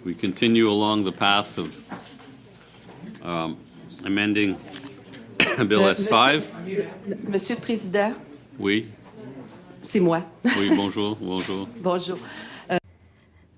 We continue along the path of amending Bill S5. Monsieur le Président, Oui, c'est moi. oui, bonjour, bonjour. Bonjour.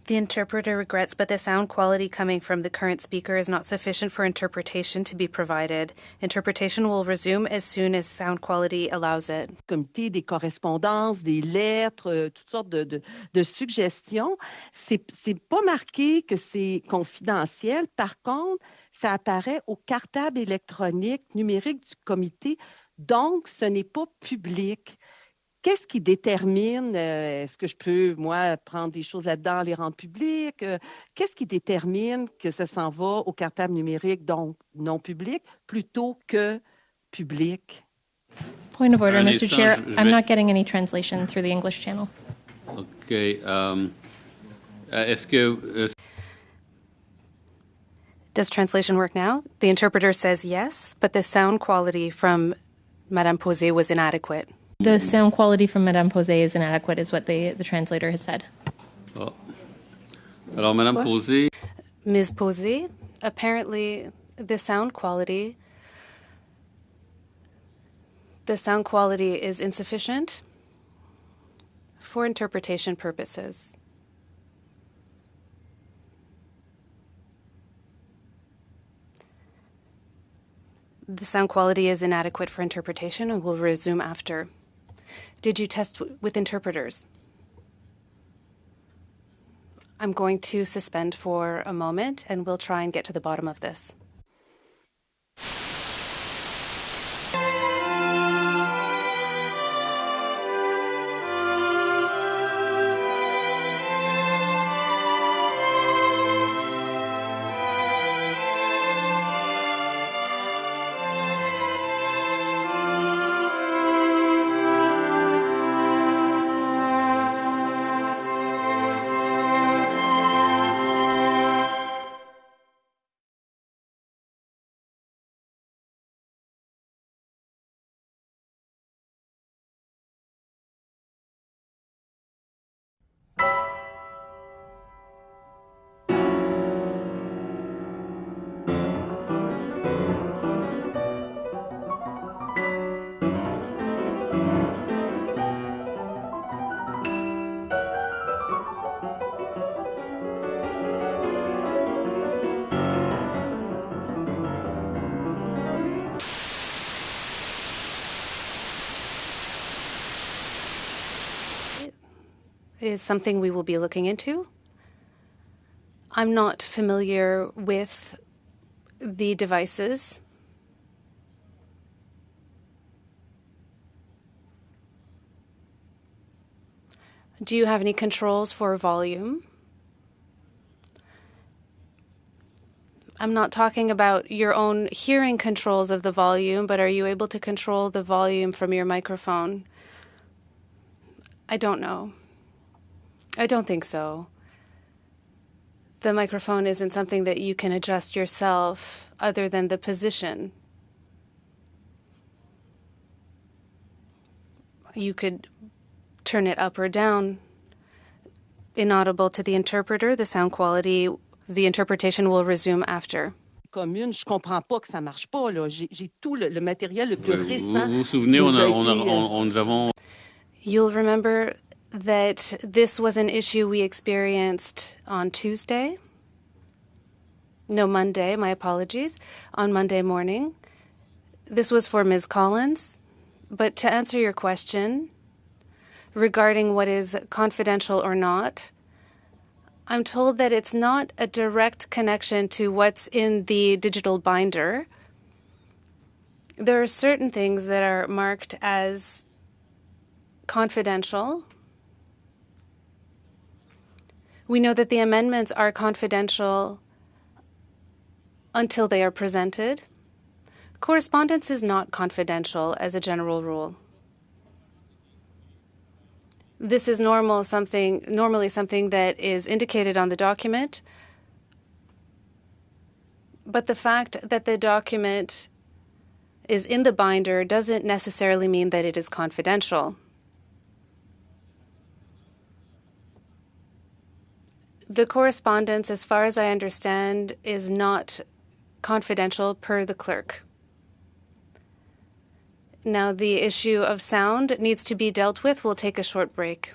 The interpreter regrets, but the sound quality coming from the current speaker is not sufficient for interpretation to be provided. Interpretation will resume as soon as sound quality allows it. Comité des correspondances, des lettres, toutes sortes de suggestions. C'est pas marqué que c'est confidentiel. Par contre, ça apparaît au cartable électronique numérique du comité. Donc, ce n'est pas public. Qu'est-ce qui détermine, est-ce que je peux, moi, prendre des choses là-dedans, les rendre publiques? Qu'est-ce qui détermine que ça s'en va au cartable numérique, donc non public, plutôt que public? Point of order, Mr. Chair. I'm not getting any translation through the English channel. OK. Est-ce que... Does translation work now? The interpreter says yes, but the sound quality from Madame Posé was inadequate. The sound quality from Madame Posé is inadequate, is what the translator has said. Oh. Alors, Madame Posé... Ms. Posé, apparently the sound quality is insufficient for interpretation purposes. The sound quality is inadequate for interpretation and will resume after. Did you test with interpreters? I'm going to suspend for a moment and we'll try and get to the bottom of this. Is something we will be looking into. I'm not familiar with the devices. Do you have any controls for volume? I'm not talking about your own hearing controls of the volume, but are you able to control the volume from your microphone? I don't know. I don't think so. The microphone isn't something that you can adjust yourself other than the position. You could turn it up or down. Inaudible to the interpreter, the sound quality, the interpretation will resume after. Commune, je comprends pas que ça marche pas, là. J'ai tout le matériel le plus récent. Vous vous souvenez, nous avons... You'll remember that this was an issue we experienced on Tuesday. No, Monday, my apologies. On Monday morning. This was for Ms. Collins. But to answer your question regarding what is confidential or not, I'm told that it's not a direct connection to what's in the digital binder. There are certain things that are marked as confidential. We know that the amendments are confidential until they are presented. Correspondence is not confidential as a general rule. This is normally something that is indicated on the document, but the fact that the document is in the binder doesn't necessarily mean that it is confidential. The correspondence, as far as I understand, is not confidential per the clerk. Now, the issue of sound needs to be dealt with. We'll take a short break.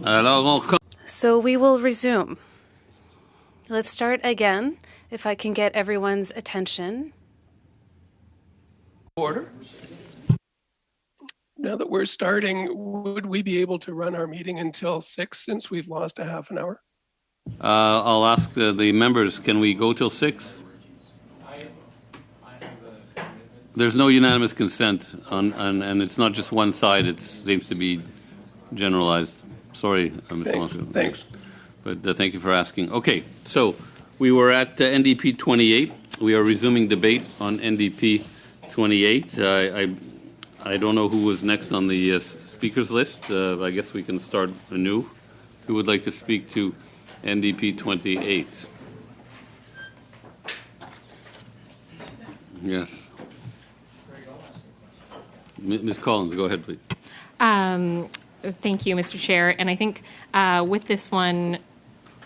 Alors, So we will resume. Let's start again, if I can get everyone's attention. Order. Now that we're starting, would we be able to run our meeting until 6 since we've lost a half an hour? I'll ask the members, can we go till 6? There's no unanimous consent, and it's not just one side, it seems to be generalized. Sorry, Mr. Montreal. Thanks. But thank you for asking. Okay, so we were at NDP 28. We are resuming debate on NDP 28. I don't know who was next on the speakers list. I guess we can start anew. Who would like to speak to NDP 28? Yes. Ms. Collins, go ahead, please. Thank you, Mr. Chair. And I think with this one,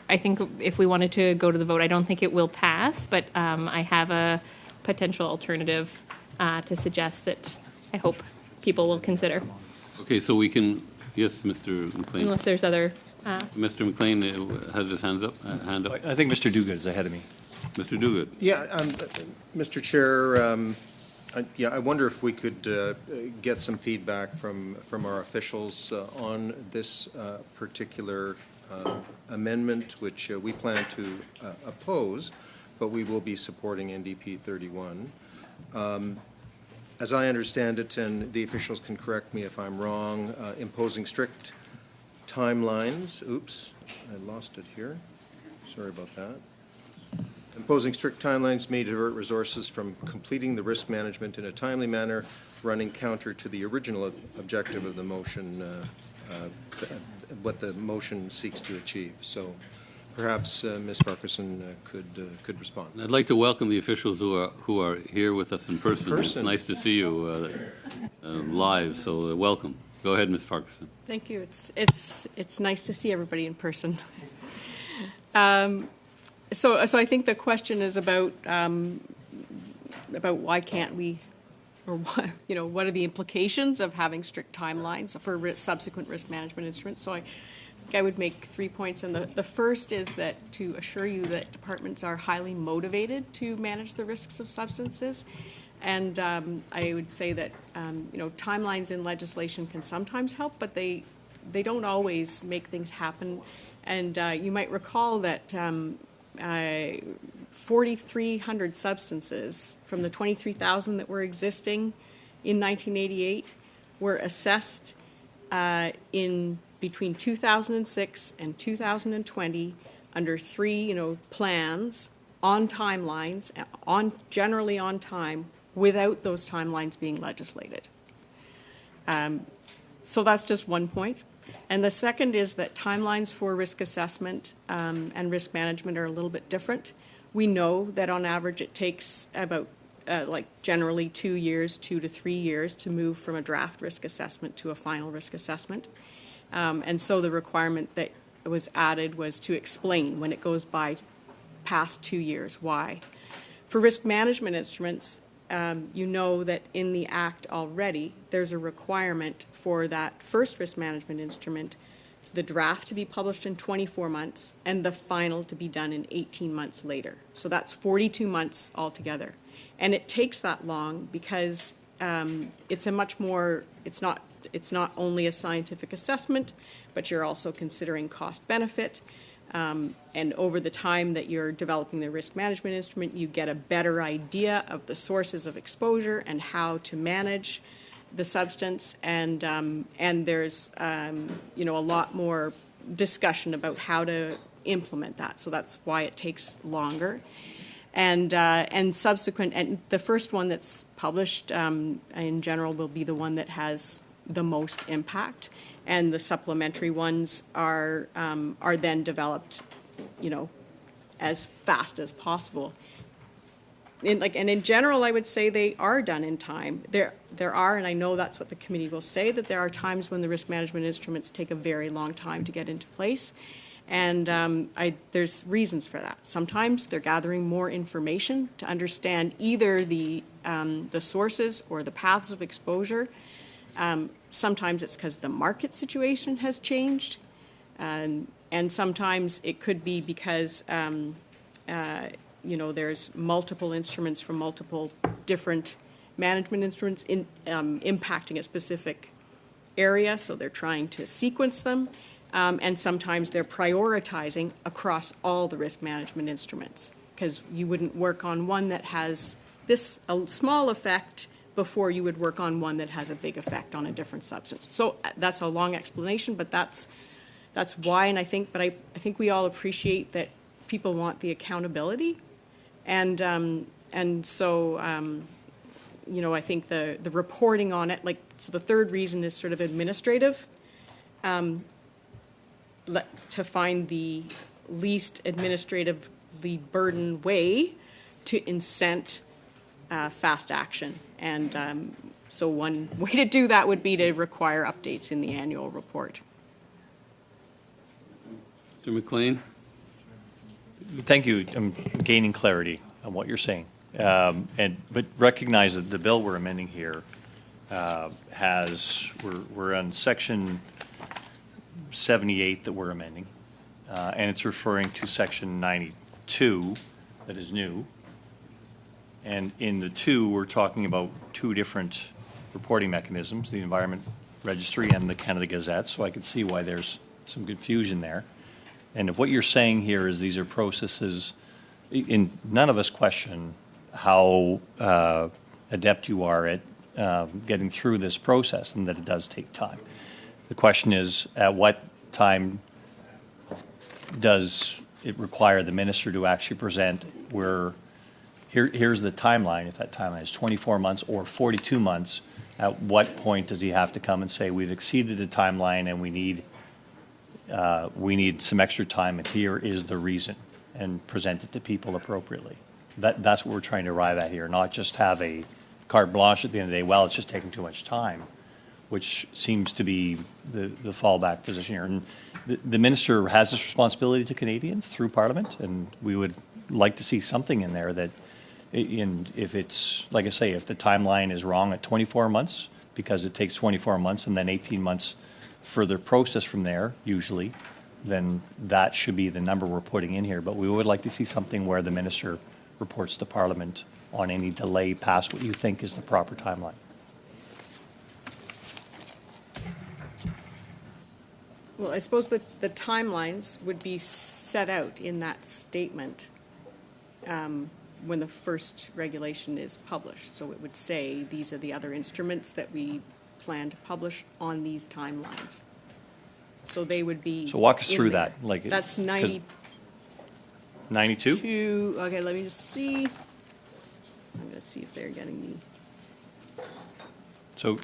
I think if we wanted to go to the vote, I don't think it will pass, but I have a potential alternative to suggest that I hope people will consider. Okay, so we can, yes, Mr. McLean. Unless there's other... Mr. McLean has his hand up. I think Mr. Duguid is ahead of me. Mr. Duguid. Yeah, Mr. Chair, I wonder if we could get some feedback from our officials on this particular amendment, which we plan to oppose, but we will be supporting NDP 31. As I understand it, and the officials can correct me if I'm wrong, imposing strict timelines. Oops, I lost it here. Sorry about that. Imposing strict timelines may divert resources from completing the risk management in a timely manner, running counter to the original objective of the motion, what the motion seeks to achieve. So perhaps Ms. Farquharson could respond. I'd like to welcome the officials who are here with us in person. It's nice to see you live, so welcome. Go ahead, Ms. Farquharson. Thank you. It's nice to see everybody in person. So I think the question is about why can't we, or what are the implications of having strict timelines for subsequent risk management instruments? So I think I would make 3 points, and the first is that to assure you that departments are highly motivated to manage the risks of substances. And I would say that timelines in legislation can sometimes help, but they don't always make things happen. And you might recall that 4,300 substances from the 23,000 that were existing in 1988 were assessed in between 2006 and 2020 under 3 plans on timelines, generally on time, without those timelines being legislated. So that's just one point. And the second is that timelines for risk assessment and risk management are a little bit different. We know that on average it takes about generally 2 years, 2 to 3 years to move from a draft risk assessment to a final risk assessment. And so the requirement that was added was to explain when it goes by past 2 years why. For risk management instruments, you know that in the Act already, there's a requirement for that first risk management instrument, the draft to be published in 24 months and the final to be done in 18 months later. So that's 42 months altogether. And it takes that long because it's a much more, it's not only a scientific assessment, but you're also considering cost benefit. And over the time that you're developing the risk management instrument, you get a better idea of the sources of exposure and how to manage the substance. And there's a lot more discussion about how to implement that. So that's why it takes longer. And subsequent, and the first one that's published in general will be the one that has the most impact, and the supplementary ones are then developed, as fast as possible. And in general, I would say they are done in time. There are, and I know that's what the committee will say, that there are times when the risk management instruments take a very long time to get into place, and there's reasons for that. Sometimes they're gathering more information to understand either the sources or the paths of exposure. Sometimes it's because the market situation has changed. And sometimes it could be because, there's multiple instruments from multiple different management instruments impacting a specific area, so they're trying to sequence them. And sometimes they're prioritizing across all the risk management instruments, because you wouldn't work on one that has a small effect before you would work on one that has a big effect on a different substance. So that's a long explanation, but that's why. And I think we all appreciate that people want the accountability, and so I think the reporting on it, so the third reason is sort of administrative. To find the least administratively burdened way to incent fast action. And so one way to do that would be to require updates in the annual report. Mr. McLean? Thank you. I'm gaining clarity on what you're saying. But recognize that the bill we're amending here we're on section 78 that we're amending, and it's referring to section 92 that is new. And in the two, we're talking about two different reporting mechanisms, the Environment Registry and the Canada Gazette, so I could see why there's some confusion there. And if what you're saying here is these are processes, none of us question how adept you are at getting through this process, and that it does take time. The question is, at what time does it require the minister to actually present here's the timeline, if that timeline is 24 months or 42 months, at what point does he have to come and say, we've exceeded the timeline and we need some extra time, and here is the reason, and present it to people appropriately? That's what we're trying to arrive at here, not just have a carte blanche at the end of the day, well, it's just taking too much time, which seems to be the fallback position here. And the minister has this responsibility to Canadians through Parliament, and we would like to see something in there that, if it's, like I say, if the timeline is wrong at 24 months, because it takes 24 months and then 18 months further process from there, usually, then that should be the number we're putting in here. But we would like to see something where the minister reports to Parliament on any delay past what you think is the proper timeline. Well, I suppose the timelines would be set out in that statement when the first regulation is published. So it would say these are the other instruments that we plan to publish on these timelines. So they would be. So walk us through there. that. That's 92. 92? Okay, let me just see. I'm going to see if they're getting me. So,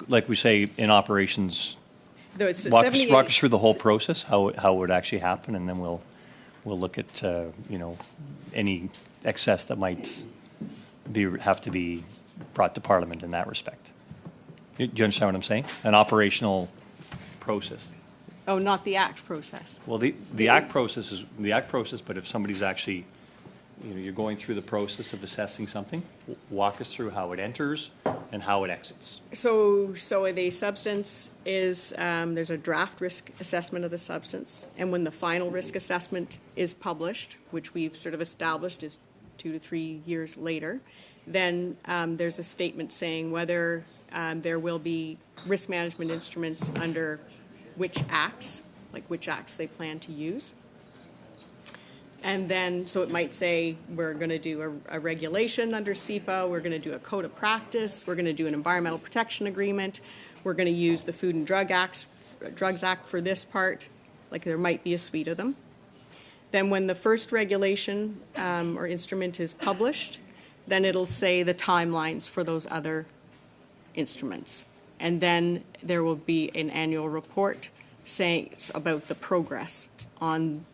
like we say in operations, No, it's walk us through the whole process, how it would actually happen, and then we'll look at any excess that might have to be brought to Parliament in that respect. Do you understand what I'm saying? An operational process. Oh, not the ACT process. Well, the ACT process is the ACT process, but if somebody's actually, you're going through the process of assessing something, walk us through how it enters and how it exits. So the substance is, there's a draft risk assessment of the substance, and when the final risk assessment is published, which we've sort of established is 2 to 3 years later, then there's a statement saying whether there will be risk management instruments under which acts, like which acts they plan to use. And then, so it might say, we're going to do a regulation under SEPA, we're going to do a code of practice, we're going to do an environmental protection agreement, we're going to use the Food and Drugs Act for this part, like there might be a suite of them. Then when the first regulation or instrument is published, then it'll say the timelines for those other instruments. And then there will be an annual report saying about the progress on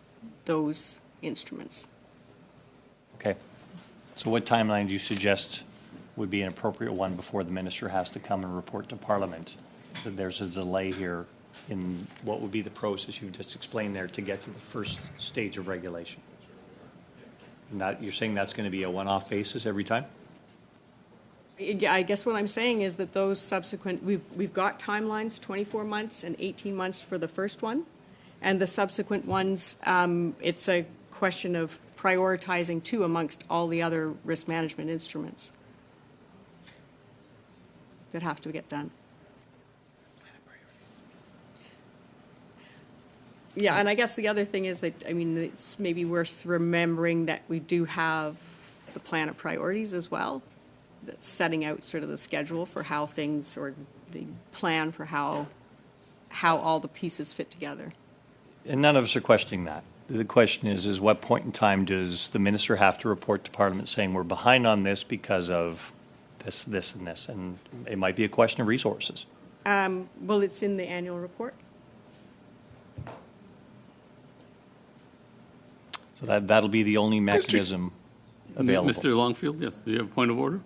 those instruments. Okay. So what timeline do you suggest would be an appropriate one before the minister has to come and report to Parliament that there's a delay here in what would be the process you've just explained there to get to the first stage of regulation? And that, you're saying that's going to be a one-off basis every time? Yeah, I guess what I'm saying is that those subsequent, we've got timelines, 24 months and 18 months for the first one. And the subsequent ones, it's a question of prioritizing too amongst all the other risk management instruments that have to get done. Yeah, and I guess the other thing is that, I mean, it's maybe worth remembering that we do have the plan of priorities as well, that's setting out sort of the schedule for how things, or the plan for how all the pieces fit together. And none of us are questioning that. The question is what point in time does the minister have to report to Parliament saying we're behind on this because of this, this, and this? And it might be a question of resources. Well, it's in the annual report. So that'll be the only mechanism available. Mr. Longfield, yes, do you have a point of order?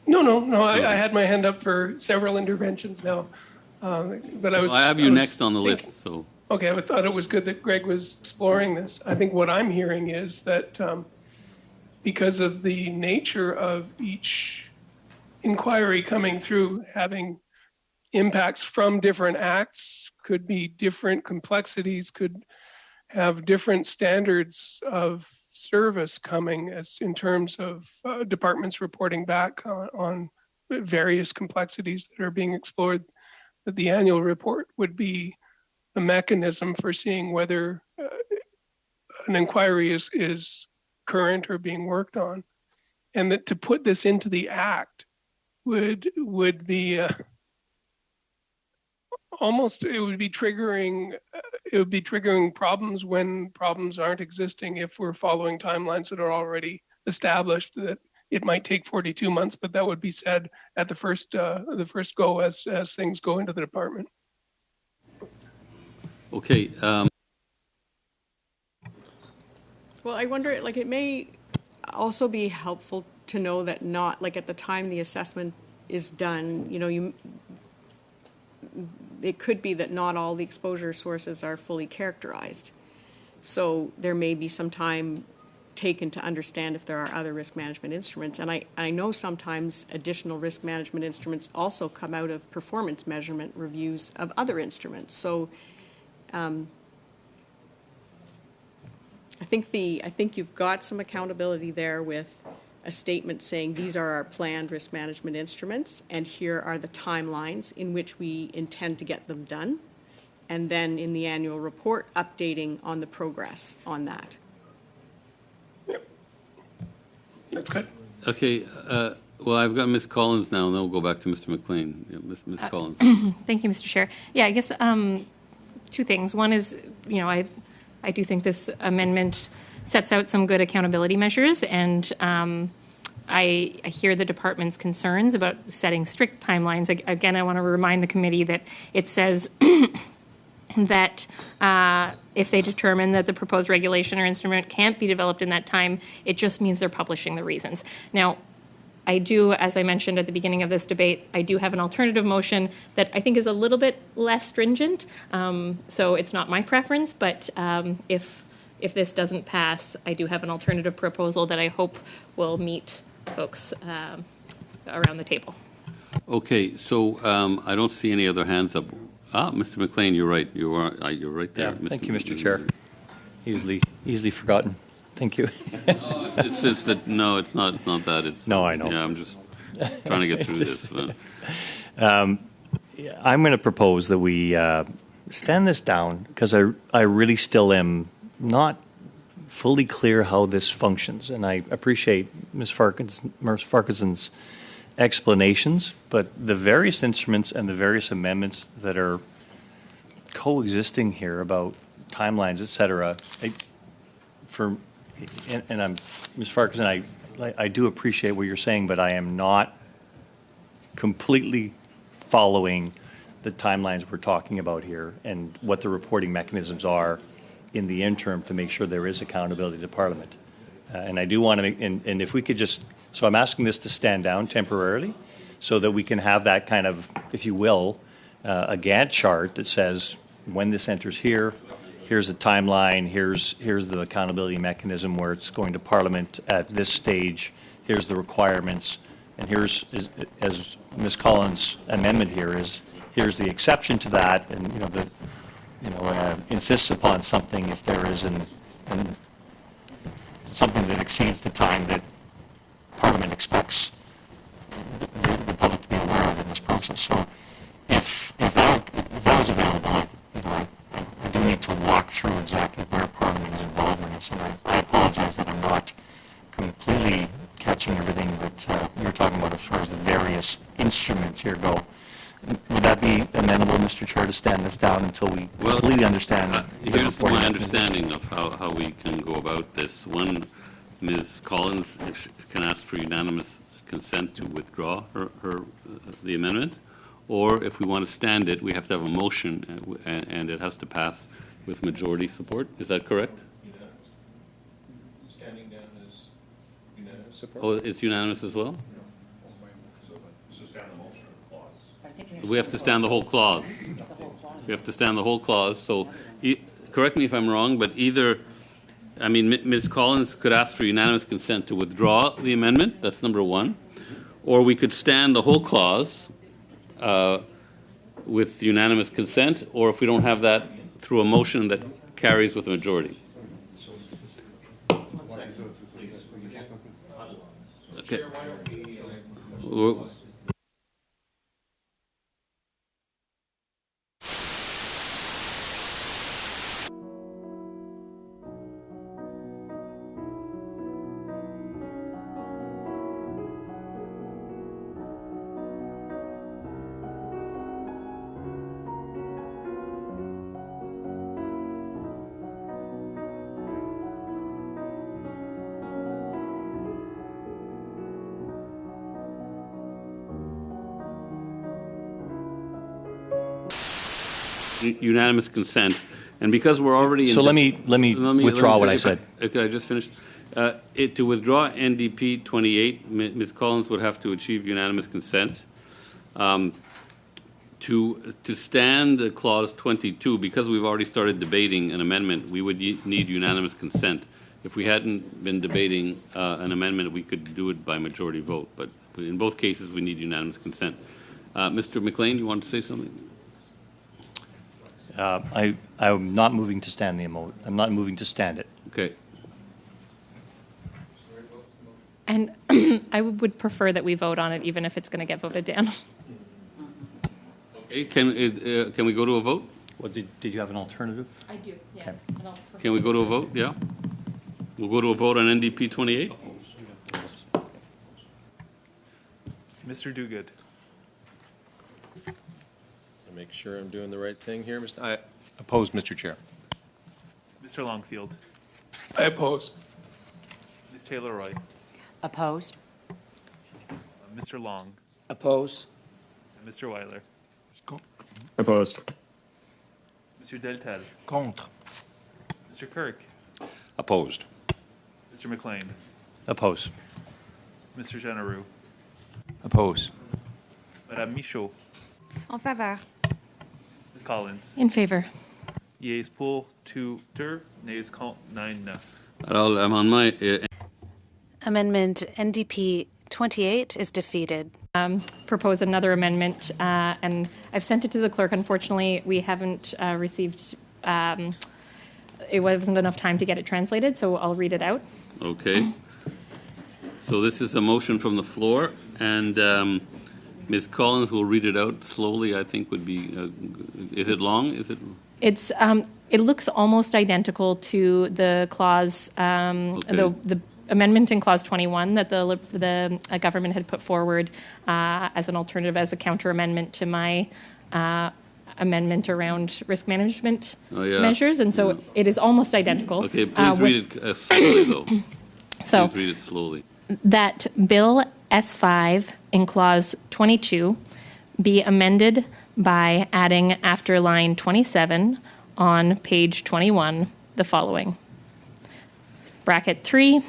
No, I had my hand up for several interventions now. But I have you next on the list, so. Okay, I thought it was good that Greg was exploring this. I think what I'm hearing is that because of the nature of each inquiry coming through, having impacts from different acts, could be different complexities, could have different standards of service coming as in terms of departments reporting back on various complexities that are being explored, that the annual report would be a mechanism for seeing whether an inquiry is current or being worked on. And that to put this into the act would be almost, it would be triggering problems when problems aren't existing if we're following timelines that are already established, that it might take 42 months, but that would be said at the first go as things go into the department. Okay. Well, I wonder, like, it may also be helpful to know that not, like, at the time the assessment is done, you know, it could be that not all the exposure sources are fully characterized. So there may be some time taken to understand if there are other risk management instruments. And I know sometimes additional risk management instruments also come out of performance measurement reviews of other instruments. So I think you've got some accountability there with a statement saying these are our planned risk management instruments and here are the timelines in which we intend to get them done. And then in the annual report, updating on the progress on that. Yep. That's good. Okay. Well, I've got Ms. Collins now, and then we'll go back to Mr. McLean. Yeah, Ms. Collins. Thank you, Mr. Chair. Yeah, I guess two things. One is, you know, I do think this amendment sets out some good accountability measures, and I hear the department's concerns about setting strict timelines. Again, I want to remind the committee that it says that if they determine that the proposed regulation or instrument can't be developed in that time, it just means they're publishing the reasons. Now, I do, as I mentioned at the beginning of this debate, I do have an alternative motion that I think is a little bit less stringent. So it's not my preference, but if this doesn't pass, I do have an alternative proposal that I hope will meet folks around the table. Okay, so I don't see any other hands up. Mr. McLean, you're right. You're right there. Yeah, thank you, Mr. Chair. Easily forgotten. Thank you. It's just that, no, it's not that. It's, no, I know. Yeah, I'm just trying to get through this. I'm going to propose that we stand this down because I really still am not fully clear how this functions. And I appreciate Ms. Farquharson's explanations, but the various instruments and the various amendments that are coexisting here about timelines, et cetera, and Ms. Farquharson, I do appreciate what you're saying, but I am not completely following the timelines we're talking about here and what the reporting mechanisms are in the interim to make sure there is accountability to Parliament. And I do want to make, and if we could just, so I'm asking this to stand down temporarily so that we can have that kind of, if you will, a Gantt chart that says when this enters here, here's a timeline, here's the accountability mechanism where it's going to Parliament at this stage, here's the requirements, and here's, as Ms. Collins' amendment here is, here's the exception to that, and insists upon something if there is something that exceeds the time that Parliament expects the public to be aware of in this process. So if that was available, I do need to walk through exactly where Parliament is involved in this, and I apologize that I'm not completely catching everything that you're talking about as far as the various instruments here go. Would that be amenable, Mr. Chair, to stand this down until we completely understand? Here's my understanding of how we can go about this. One, Ms. Collins, if she can ask for unanimous consent to withdraw the amendment, or if we want to stand it, we have to have a motion, and it has to pass with majority support. Is that correct? Standing down is unanimous support? Oh, it's unanimous as well? We have to stand the whole clause. We have to stand the whole clause. So, correct me if I'm wrong, but either, I mean, Ms. Collins could ask for unanimous consent to withdraw the amendment. That's number one. Or we could stand the whole clause with unanimous consent, or if we don't have that, through a motion that carries with a majority. Okay. Unanimous consent, and because we're already in... So let me withdraw what I said. Could I just finish? To withdraw NDP 28, Ms. Collins would have to achieve unanimous consent. To stand clause 22, because we've already started debating an amendment, we would need unanimous consent. If we hadn't been debating an amendment, we could do it by majority vote, but in both cases, we need unanimous consent. Mr. McLean, you want to say something? I'm not moving to stand the amendment. I'm not moving to stand it. Okay. And I would prefer that we vote on it, even if it's going to get voted down. Okay. Can we go to a vote? Well, did you have an alternative? I do, yeah. Okay. Can we go to a vote? Yeah. We'll go to a vote on NDP 28. Mr. Duguid. Make sure I'm doing the right thing here. I oppose, Mr. Chair. Mr. Longfield. I oppose. Ms. Taylor-Roy. Opposed. Mr. Long. Oppose. And Mr. Weiler. Opposed. Mr. Deltel. Contre. Mr. Kirk. Opposed. Mr. McLean. Oppose. Mr. Genereux. Oppose. Madame Michaud. En faveur. Ms. Collins. In favor. Yeas pour 2, nays contre 9. Alors, l'amendement est... Amendment NDP 28 is defeated. Propose another amendment, and I've sent it to the clerk. Unfortunately, we haven't received, it wasn't enough time to get it translated, so I'll read it out. Okay. So this is a motion from the floor, and Ms. Collins will read it out slowly, I think would be, is it long? Is it? It's, it looks almost identical to the clause, the amendment in clause 21 that the government had put forward as an alternative, as a counter amendment to my amendment around risk management measures, and so it is almost identical. Okay, please read it slowly, though. So please read it slowly. That Bill S5 in clause 22 be amended by adding after line 27 on page 21 the following. Bracket 3,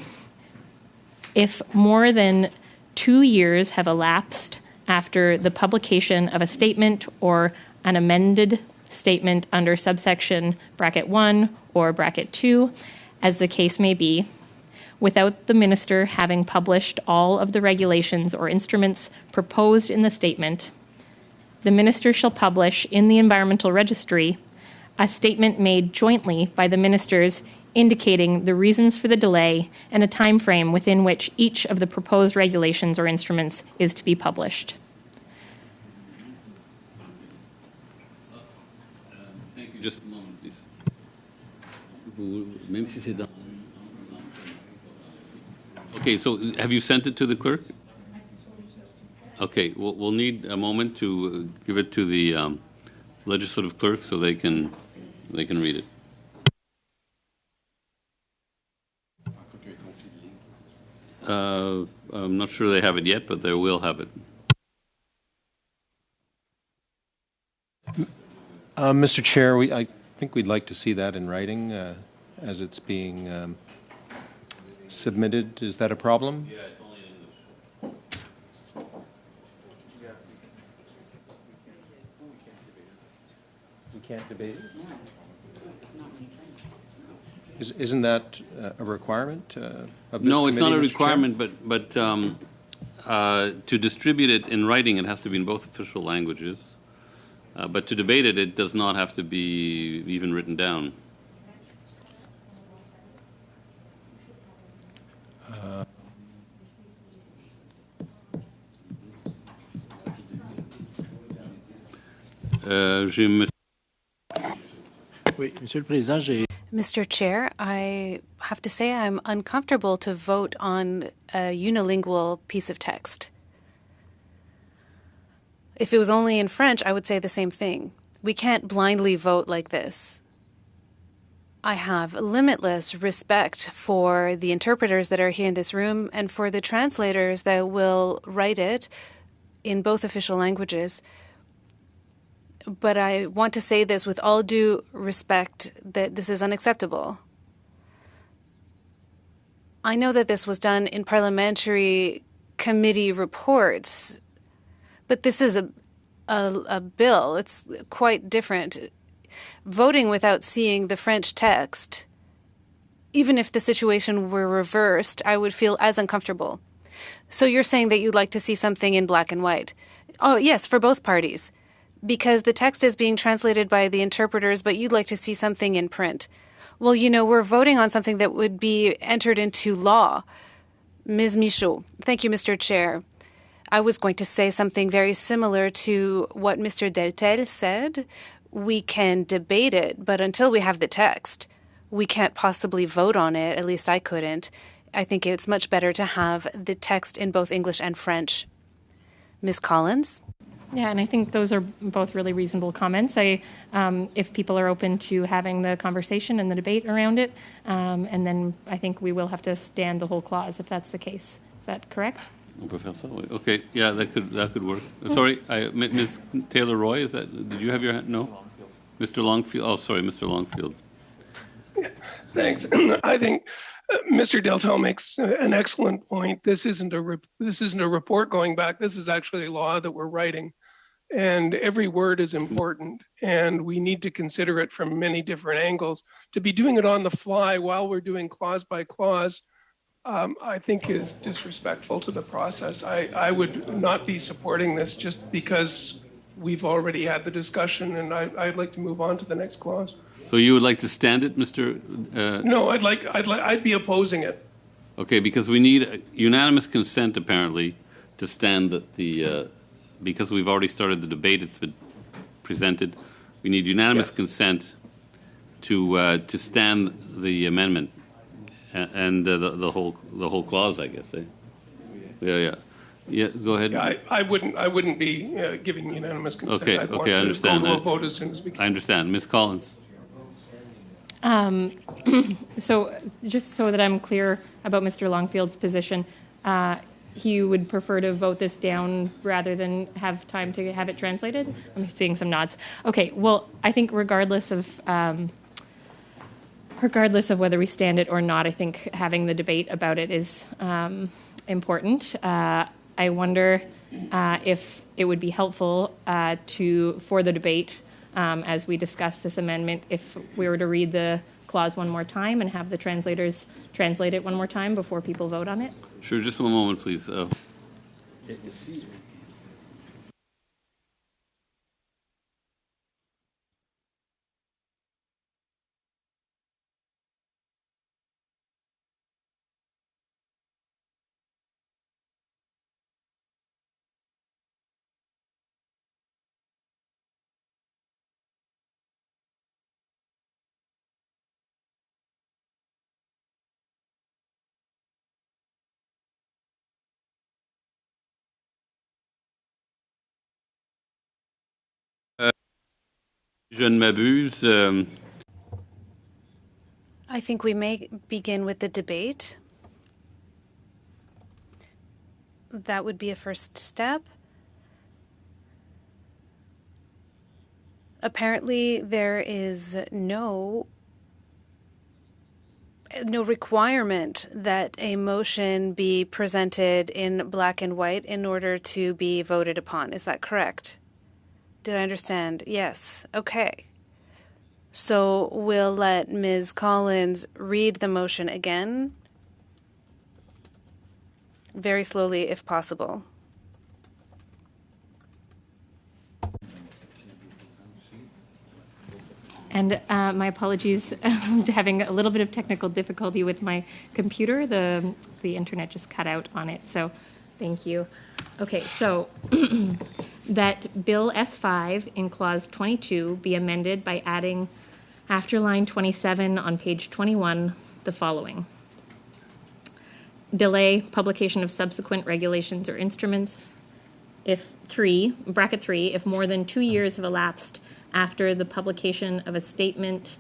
if more than 2 years have elapsed after the publication of a statement or an amended statement under subsection bracket 1 or bracket 2, as the case may be, without the minister having published all of the regulations or instruments proposed in the statement, the minister shall publish in the Environmental Registry a statement made jointly by the ministers indicating the reasons for the delay and a time frame within which each of the proposed regulations or instruments is to be published. Thank you. Just a moment, please. Même si c'est dans... Okay, so have you sent it to the clerk? Okay, we'll need a moment to give it to the legislative clerk so they can read it. I'm not sure they have it yet, but they will have it. Mr. Chair, I think we'd like to see that in writing as it's being submitted. Is that a problem? Yeah, it's only in English. We can't debate it? Isn't that a requirement of this No, it's not a committee, Mr. Chair? requirement, but to distribute it in writing, it has to be in both official languages. But to debate it, it does not have to be even written down. Mr. Chair, I have to say I'm uncomfortable to vote on a unilingual piece of text. If it was only in French, I would say the same thing. We can't blindly vote like this. I have limitless respect for the interpreters that are here in this room and for the translators that will write it in both official languages. But I want to say this with all due respect that this is unacceptable. I know that this was done in parliamentary committee reports, but this is a bill. It's quite different. Voting without seeing the French text, even if the situation were reversed, I would feel as uncomfortable. So you're saying that you'd like to see something in black and white? Oh, yes, for both parties. Because the text is being translated by the interpreters, but you'd like to see something in print. Well, you know, we're voting on something that would be entered into law. Ms. Michaud. Thank you, Mr. Chair. I was going to say something very similar to what Mr. Deltel said. We can debate it, but until we have the text, we can't possibly vote on it. At least I couldn't. I think it's much better to have the text in both English and French. Ms. Collins? Yeah, and I think those are both really reasonable comments. If people are open to having the conversation and the debate around it, and then I think we will have to stand the whole clause if that's the case. Is that correct? Okay, yeah, that could work. Sorry, Ms. Taylor Roy, is that? Did you have your hand? No, Mr. Longfield. Oh, sorry, Mr. Longfield. Thanks. I think Mr. Deltel makes an excellent point. This isn't a report going back. This is actually law that we're writing, and every word is important, and we need to consider it from many different angles. To be doing it on the fly while we're doing clause by clause, I think is disrespectful to the process. I would not be supporting this just because we've already had the discussion, and I'd like to move on to the next clause. So you would like to stand it, Mr.? No, I'd be opposing it. Okay, because we need unanimous consent apparently to stand the because we've already started the debate. It's been presented. We need unanimous consent to stand the amendment and the whole clause, I guess. Yeah. Go ahead. Yeah, I wouldn't be giving unanimous consent. Okay, I understand. Go to a vote as soon as we can. I understand, Ms. Collins. So just so that I'm clear about Mr. Longfield's position, he would prefer to vote this down rather than have time to have it translated? I'm seeing some nods. Okay, well, I think regardless of whether we stand it or not, I think having the debate about it is important. I wonder if it would be helpful for the debate as we discuss this amendment, if we were to read the clause one more time and have the translators translate it one more time before people vote on it. Sure, just one moment, please. Je ne m'abuse. I think we may begin with the debate. That would be a first step. Apparently, there is no requirement that a motion be presented in black and white in order to be voted upon. Is that correct? Did I understand? Yes. Okay. So we'll let Ms. Collins read the motion again, very slowly if possible. And my apologies to having a little bit of technical difficulty with my computer. The internet just cut out on it, so thank you. Okay, so that Bill S5 in Clause 22 be amended by adding after line 27 on page 21 the following. Delay publication of subsequent regulations or instruments if bracket 3, if more than 2 years have elapsed after the publication of a statement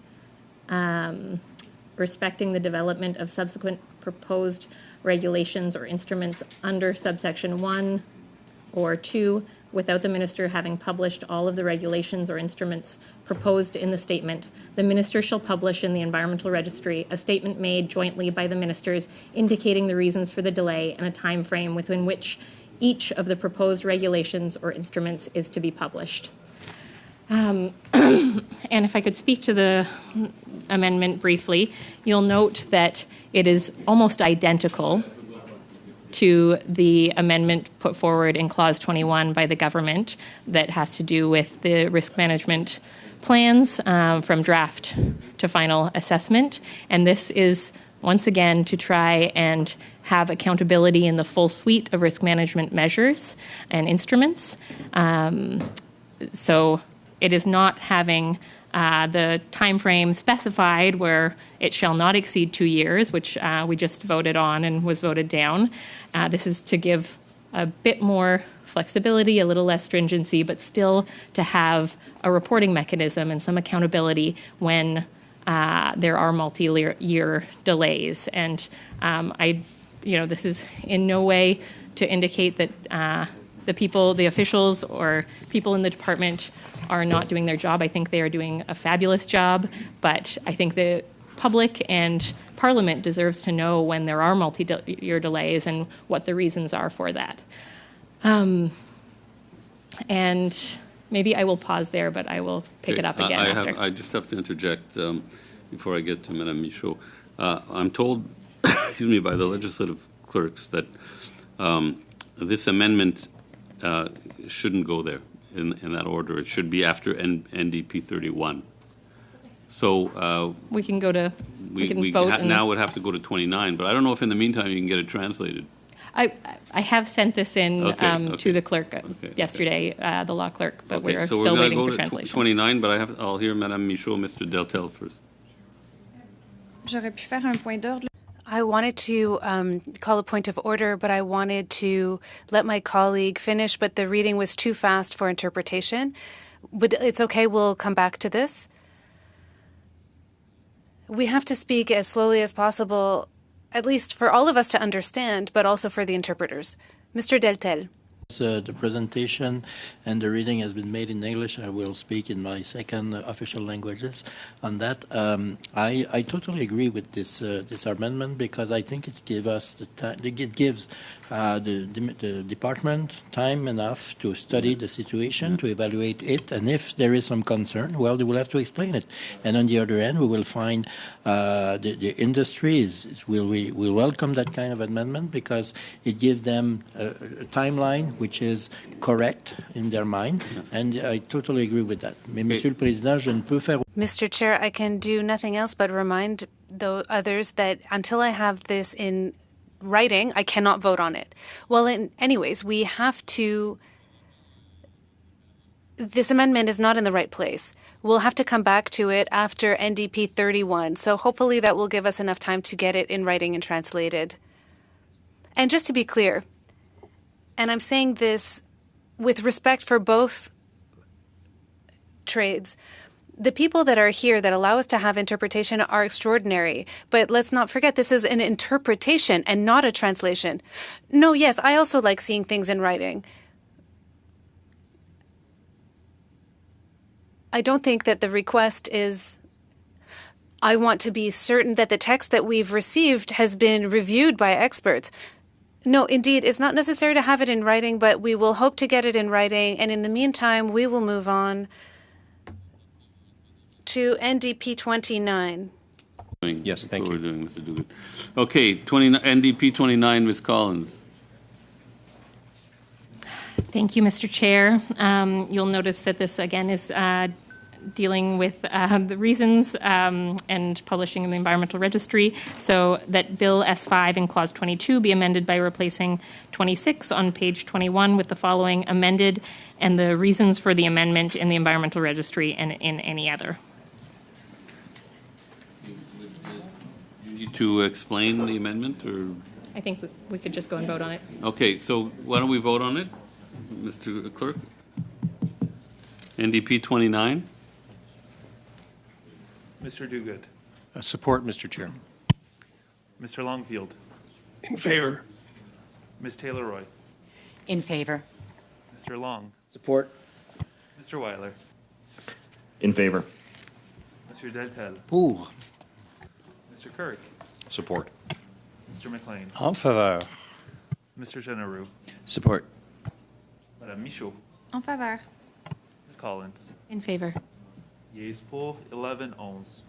respecting the development of subsequent proposed regulations or instruments under subsection 1 or 2, without the minister having published all of the regulations or instruments proposed in the statement, the minister shall publish in the Environmental Registry a statement made jointly by the ministers indicating the reasons for the delay and a time frame within which each of the proposed regulations or instruments is to be published. And if I could speak to the amendment briefly, you'll note that it is almost identical to the amendment put forward in Clause 21 by the government that has to do with the risk management plans from draft to final assessment. And this is, once again, to try and have accountability in the full suite of risk management measures and instruments. So it is not having the time frame specified where it shall not exceed 2 years, which we just voted on and was voted down. This is to give a bit more flexibility, a little less stringency, but still to have a reporting mechanism and some accountability when there are multi-year delays. And this is in no way to indicate that the officials or people in the department are not doing their job. I think they are doing a fabulous job, but I think the public and Parliament deserves to know when there are multi-year delays and what the reasons are for that. And maybe I will pause there, but I will pick it up again after. I just have to interject before I get to Madame Michaud. I'm told, excuse me, by the legislative clerks that this amendment shouldn't go there in that order. It should be after NDP 31. So we can go to we can vote now would have to go to 29, but I don't know if in the meantime you can get it translated. I have sent this in to the clerk yesterday, the law clerk, but we're still waiting for translation. 29, but I'll hear Madame Michaud, Mr. Deltel first. I wanted to call a point of order, but I wanted to let my colleague finish, but the reading was too fast for interpretation. It's okay, we'll come back to this. We have to speak as slowly as possible, at least for all of us to understand, but also for the interpreters. Mr. Deltel. The presentation and the reading has been made in English. I will speak in my second official languages on that. I totally agree with this amendment because I think it gives us the time. It gives the department time enough to study the situation, to evaluate it, and if there is some concern, well, they will have to explain it. And on the other end, we will find the industry will welcome that kind of amendment because it gives them a timeline which is correct in their mind, and I totally agree with that. Mais, Monsieur le Président, je ne peux faire... Mr. Chair, I can do nothing else but remind the others that until I have this in writing, I cannot vote on it. Well, anyways, we have to... This amendment is not in the right place. We'll have to come back to it after NDP 31, so hopefully that will give us enough time to get it in writing and translated. And just to be clear, and I'm saying this with respect for both trades, The people that are here that allow us to have interpretation are extraordinary. But let's not forget, this is an interpretation and not a translation. No, yes, I also like seeing things in writing. I don't think that the request is, I want to be certain that the text that we've received has been reviewed by experts. No, indeed, it's not necessary to have it in writing, but we will hope to get it in writing. And in the meantime, we will move on to NDP 29. Yes, thank you. That's what we're doing, Mr. Duguid. Okay, NDP 29, Ms. Collins. Thank you, Mr. Chair. You'll notice that this, again, is dealing with the reasons and publishing in the Environmental Registry, so that Bill S5 in Clause 22 be amended by replacing 26 on page 21 with the following amended, and the reasons for the amendment in the Environmental Registry and in any other. You need to explain the amendment, or? I think we could just go and vote on it. Okay, so why don't we vote on it, Mr. Clerk? NDP 29. Mr. Duguid. Support, Mr. Chair. Mr. Longfield. In favor. Ms. Taylor-Roy. In favor. Mr. Long. Support. Mr. Weiler. In favor. Mr. Deltel. Pour. Mr. Kirk. Support. Mr. McLean. En faveur. Mr. Genereux. Support. Madame Michaud. En faveur. Ms. Collins. In favor. Yeas pour 11-11.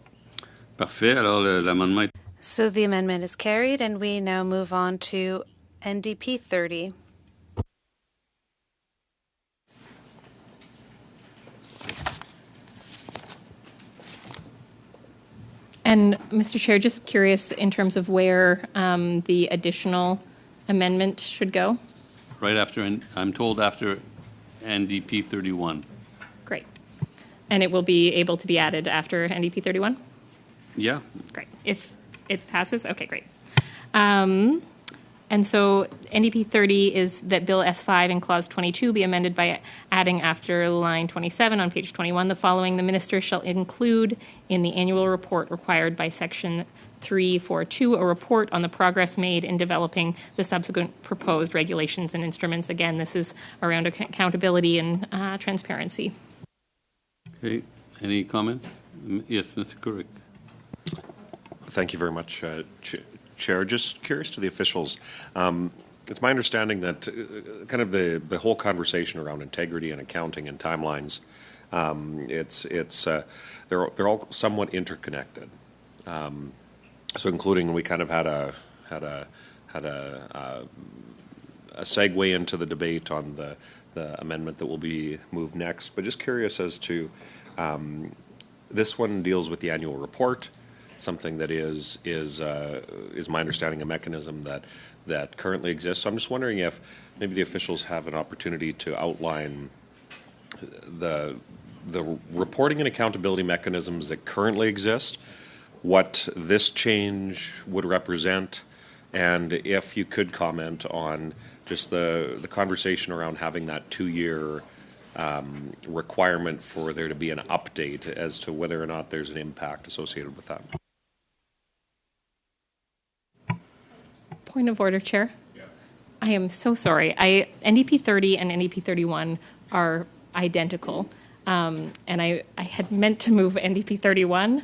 Parfait, alors l'amendement est... So the amendment is carried, and we now move on to NDP 30. And, Mr. Chair, just curious in terms of where the additional amendment should go? Right after, I'm told after NDP 31. Great. And it will be able to be added after NDP 31? Yeah. Great. If it passes? Okay, great. And so NDP 30 is that Bill S5 in Clause 22 be amended by adding after line 27 on page 21 the following: the minister shall include in the annual report required by Section 342 a report on the progress made in developing the subsequent proposed regulations and instruments. Again, this is around accountability and transparency. Okay, any comments? Yes, Mr. Couric. Thank you very much, Chair. Just curious to the officials. It's my understanding that kind of the whole conversation around integrity and accounting and timelines, they're all somewhat interconnected. So, including, we kind of had a segue into the debate on the amendment that will be moved next. But just curious as to this one deals with the annual report. Something that is my understanding a mechanism that currently exists. So I'm just wondering if maybe the officials have an opportunity to outline the reporting and accountability mechanisms that currently exist, what this change would represent, and if you could comment on just the conversation around having that 2-year requirement for there to be an update as to whether or not there's an impact associated with that. Point of order, Chair. Yeah. I am so sorry. NDP 30 and NDP 31 are identical. And I had meant to move NDP 31.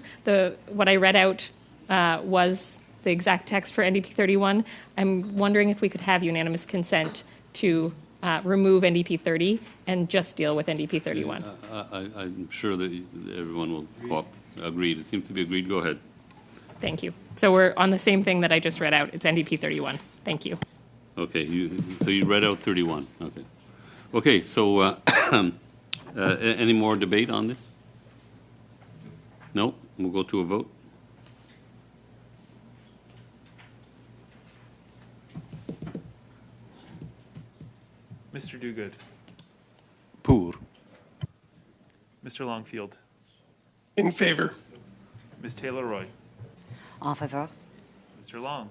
What I read out was the exact text for NDP 31. I'm wondering if we could have unanimous consent to remove NDP 30 and just deal with NDP 31. I'm sure that everyone will agree. It seems to be agreed. Go ahead. Thank you. So we're on the same thing that I just read out. It's NDP 31. Thank you. Okay. So you read out 31. Okay. Okay. So any more debate on this? No? We'll go to a vote. Mr. Duguid. Pour. Mr. Longfield. In favor. Ms. Taylor-Roy. En faveur. Mr. Long.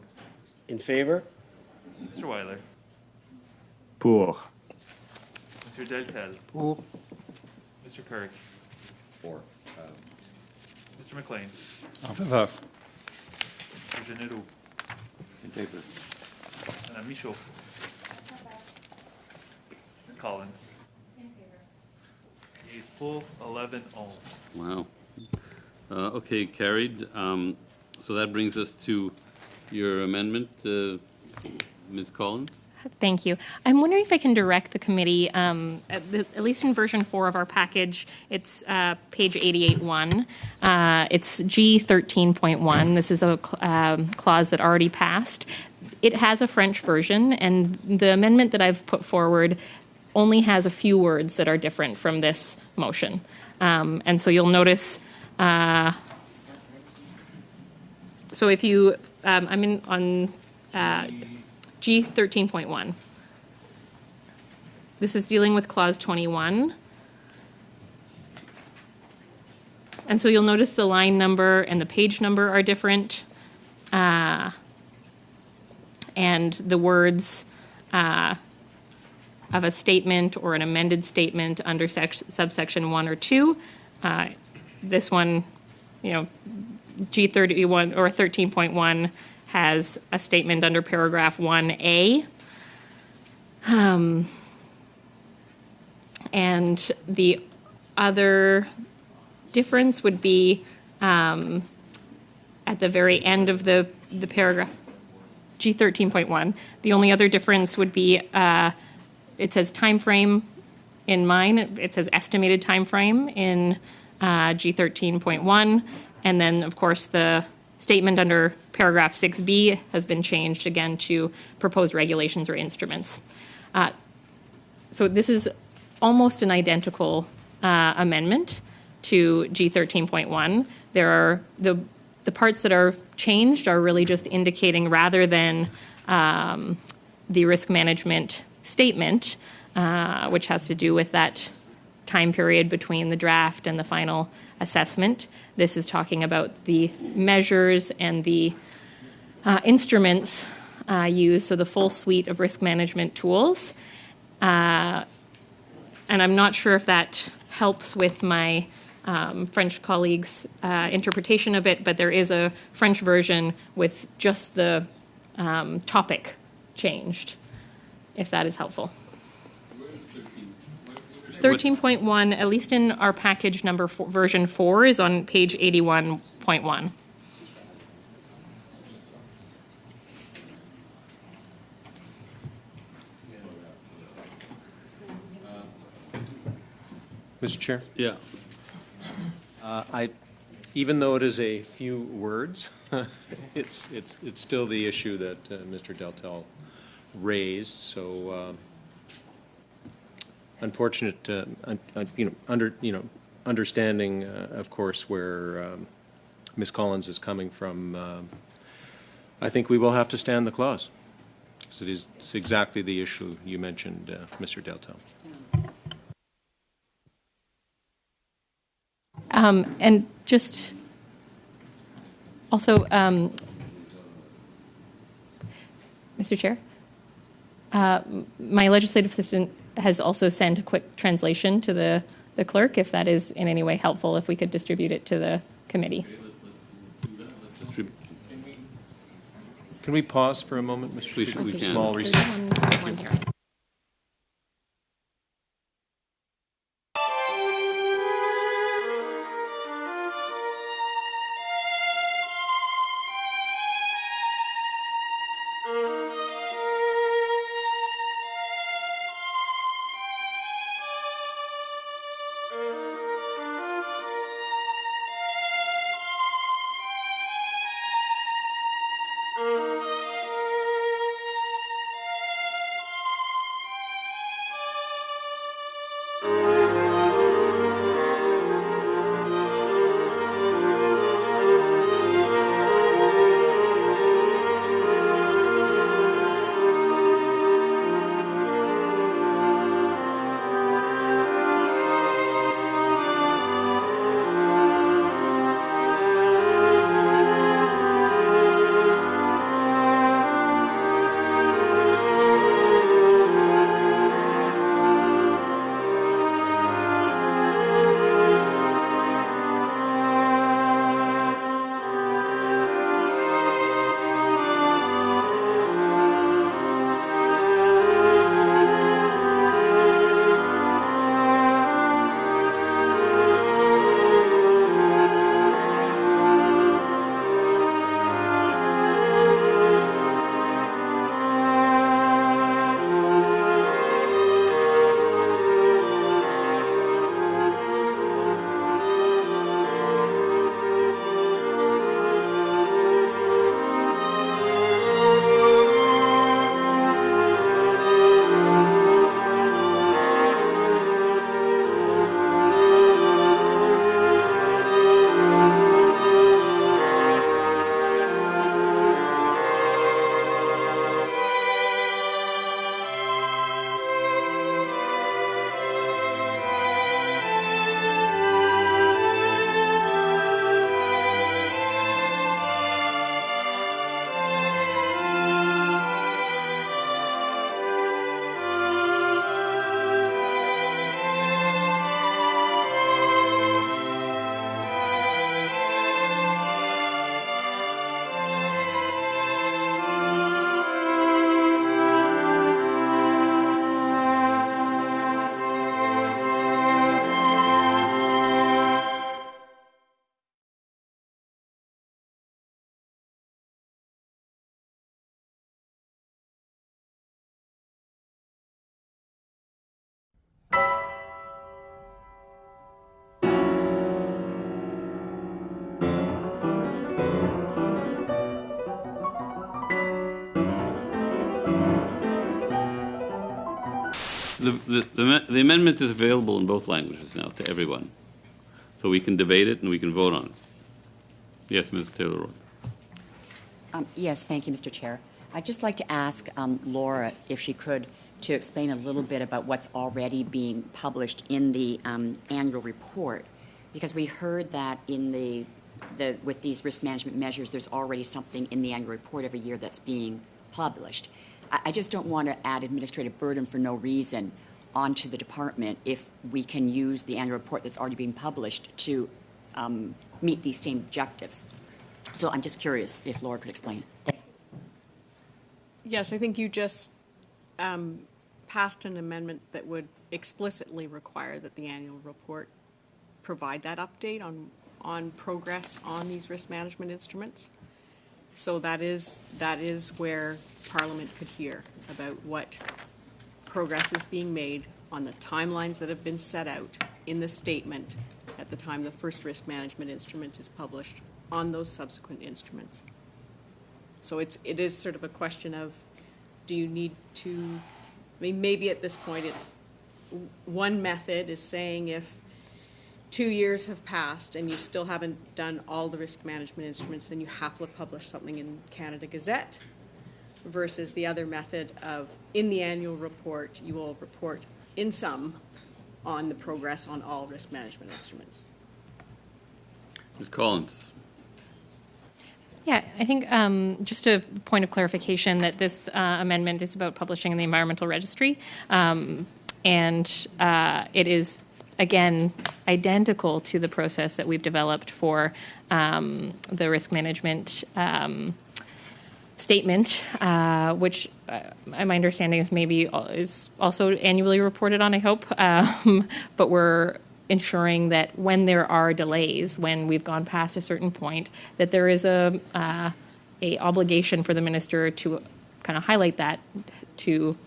In favor. Mr. Weiler. Pour. Mr. Deltel. Pour. Mr. Kirk. For. Mr. McLean. En faveur. Mr. Généraux. In favor. Madame Michaud. Ms. Collins. In favor. Yeas full, 11 ohs. Wow. Okay, carried. So that brings us to your amendment, Ms. Collins. Thank you. I'm wondering if I can direct the committee, at least in version 4 of our package, it's page 88.1. It's G13.1. This is a clause that already passed. It has a French version, and the amendment that I've put forward only has a few words that are different from this motion. And so you'll notice, so if you, I'm in on G13.1. This is dealing with clause 21. And so you'll notice the line number and the page number are different. And the words of a statement or an amended statement under subsection 1 or 2. This one, G31 or 13.1 has a statement under paragraph 1A. And the other difference would be at the very end of the paragraph, G13.1. The only other difference would be it says time frame in mine. It says estimated time frame in G13.1. And then, of course, the statement under paragraph 6B has been changed again to proposed regulations or instruments. So this is almost an identical amendment to G13.1. There are the parts that are changed are really just indicating, rather than the risk management statement, which has to do with that time period between the draft and the final assessment. This is talking about the measures and the instruments used, so the full suite of risk management tools. And I'm not sure if that helps with my French colleagues' interpretation of it, but there is a French version with just the topic changed, if that is helpful. 13.1, at least in our package number version 4, is on page 81.1. Mr. Chair? Yeah. Even though it is a few words, it's still the issue that Mr. Deltel raised. So unfortunate, understanding, of course, where Ms. Collins is coming from. I think we will have to stand the clause. So it's exactly the issue you mentioned, Mr. Deltel. And just also, Mr. Chair, my legislative assistant has also sent a quick translation to the clerk, if that is in any way helpful, if we could distribute it to the committee. Can we pause for a moment, Mr. We can. Small recess. The amendment is available in both languages now to everyone. So we can debate it and we can vote on it. Yes, Ms. Taylor-Roy. Yes, thank you, Mr. Chair. I'd just like to ask Laura if she could to explain a little bit about what's already being published in the annual report, because we heard that in with these risk management measures, there's already something in the annual report every year that's being published. I just don't want to add administrative burden for no reason onto the department if we can use the annual report that's already being published to meet these same objectives. So I'm just curious if Laura could explain. Yes, I think you just passed an amendment that would explicitly require that the annual report provide that update on progress on these risk management instruments. So that is where Parliament could hear about what progress is being made on the timelines that have been set out in the statement at the time the first risk management instrument is published on those subsequent instruments. So it is sort of a question of, do you need to, I mean, maybe at this point it's, one method is saying if 2 years have passed and you still haven't done all the risk management instruments, then you have to publish something in Canada Gazette, versus the other method of, in the annual report, you will report in sum on the progress on all risk management instruments. Ms. Collins. Yeah, I think just a point of clarification that this amendment is about publishing in the Environmental Registry, and it is, again, identical to the process that we've developed for the risk management statement, which my understanding is maybe is also annually reported on, I hope, but we're ensuring that when there are delays, when we've gone past a certain point, that there is a obligation for the minister to kind of highlight that, to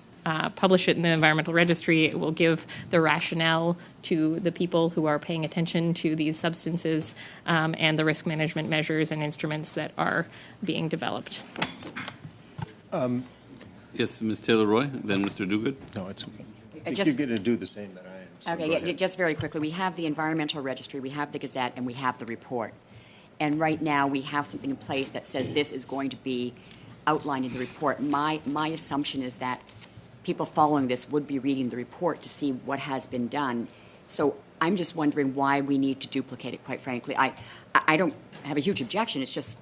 publish it in the Environmental Registry. It will give the rationale to the people who are paying attention to these substances and the risk management measures and instruments that are being developed. Yes, Ms. Taylor-Roy, then Mr. Duguid. No, it's okay. I think Just- you're going to do the same that I am. So Okay, go yeah, ahead. just very quickly, we have the Environmental Registry, we have the Gazette, and we have the report. And right now, we have something in place that says this is going to be outlined in the report. My assumption is that people following this would be reading the report to see what has been done. So I'm just wondering why we need to duplicate it, quite frankly. I don't have a huge objection. It's just,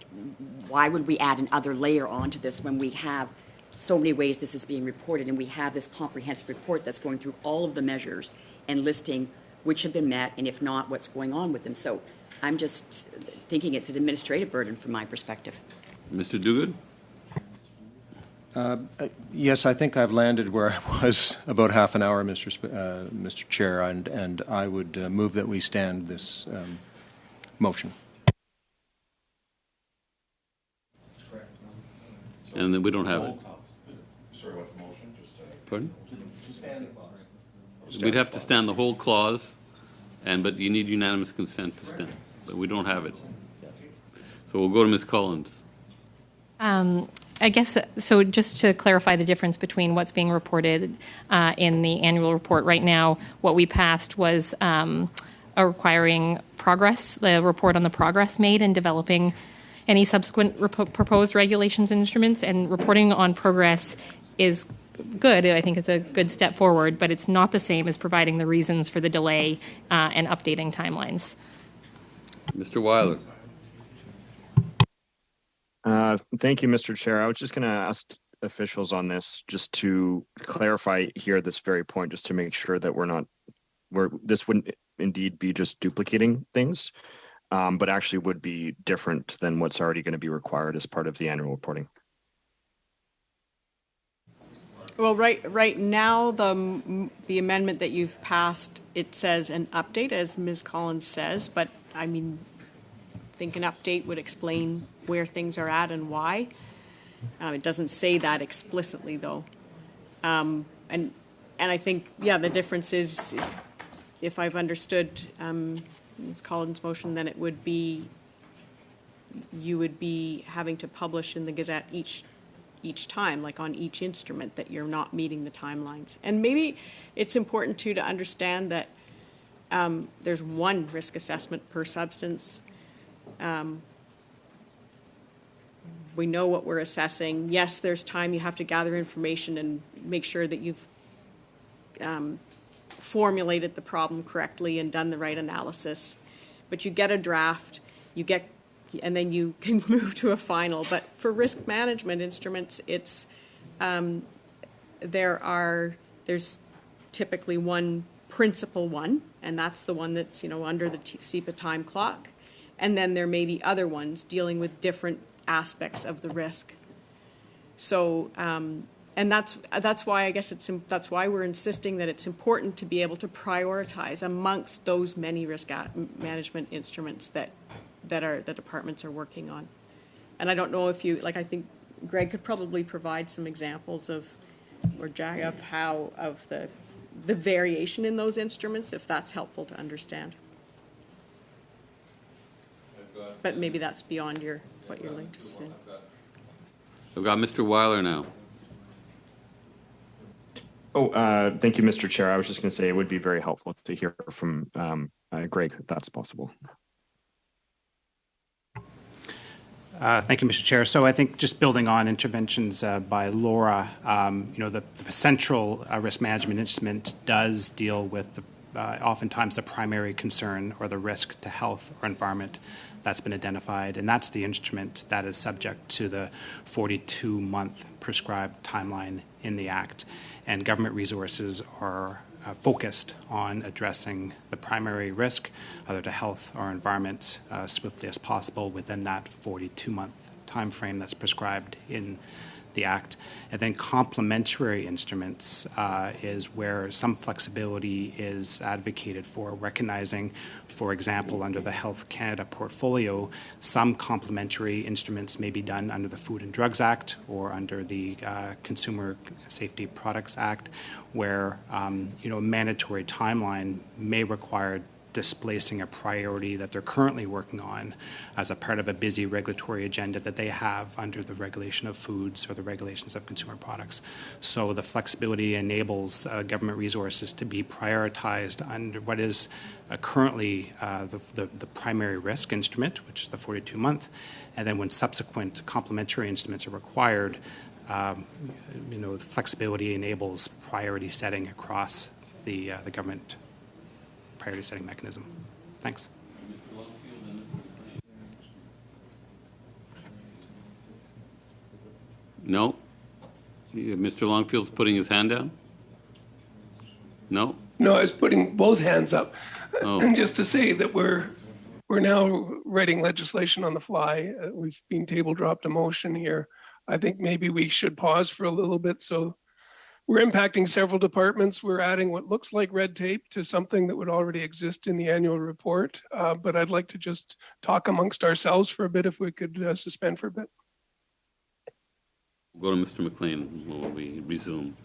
why would we add another layer onto this when we have so many ways this is being reported, and we have this comprehensive report that's going through all of the measures and listing which have been met, and if not, what's going on with them. So I'm just thinking it's an administrative burden from my perspective. Mr. Duguid? Yes, I think I've landed where I was about half an hour, Mr. Chair, and I would move that we stand this motion. And then we don't have it. Sorry, what's the motion? Pardon? We'd have to stand the whole clause, but you need unanimous consent to stand. But we don't have it. So we'll go to Ms. Collins. I guess, so just to clarify the difference between what's being reported in the annual report right now, what we passed was requiring progress, the report on the progress made in developing any subsequent proposed regulations and instruments, and reporting on progress is good. I think it's a good step forward, but it's not the same as providing the reasons for the delay and updating timelines. Mr. Weiler. Thank you, Mr. Chair. I was just going to ask officials on this just to clarify here at this very point, just to make sure that this wouldn't indeed be just duplicating things, but actually would be different than what's already going to be required as part of the annual reporting. Well, right now, the amendment that you've passed, it says an update, as Ms. Collins says, but I mean, I think an update would explain where things are at and why. It doesn't say that explicitly, though. And I think, yeah, the difference is, if I've understood Ms. Collins' motion, then it would be, you would be having to publish in the Gazette each each time, like on each instrument, that you're not meeting the timelines. And maybe it's important too to understand that there's one risk assessment per substance. We know what we're assessing. Yes, there's time you have to gather information and make sure that you've formulated the problem correctly and done the right analysis. But you get a draft, and then you can move to a final. But for risk management instruments, it's there's typically one principal one, and that's the one that's under the SEPA time clock, and then there may be other ones dealing with different aspects of the risk. So, and that's why I guess that's why we're insisting that it's important to be able to prioritize amongst those many risk management instruments that the departments are working on. And I don't know if I think Greg could probably provide some examples of the variation in those instruments, if that's helpful to understand. But maybe that's beyond what you're interested in. We've got Mr. Weiler now. Thank you, Mr. Chair. I was just going to say it would be very helpful to hear from Greg, if that's possible. Thank you, Mr. Chair. So I think just building on interventions by Laura, the central risk management instrument does deal with oftentimes the primary concern or the risk to health or environment that's been identified, and that's the instrument that is subject to the 42-month prescribed timeline in the Act. And government resources are focused on addressing the primary risk, either to health or environment, swiftly as possible within that 42-month time frame that's prescribed in the Act. And then complementary instruments is where some flexibility is advocated for, recognizing, for example, under the Health Canada portfolio, some complementary instruments may be done under the Food and Drugs Act or under the Consumer Safety Products Act, where a mandatory timeline may require displacing a priority that they're currently working on as a part of a busy regulatory agenda that they have under the regulation of foods or the regulations of consumer products. So the flexibility enables government resources to be prioritized under what is currently the primary risk instrument, which is the 42-month, and then when subsequent complementary instruments are required, the flexibility enables priority setting across the government priority setting mechanism. Thanks. No? Mr. Longfield's putting his hand down? No? No, I was putting both hands up. Oh. Just to say that we're now writing legislation on the fly. We've been table dropped a motion here. I think maybe we should pause for a little bit. So we're impacting several departments. We're adding what looks like red tape to something that would already exist in the annual report. But I'd like to just talk amongst ourselves for a bit, if we could suspend for a bit. We'll go to Mr. McLean when we resume.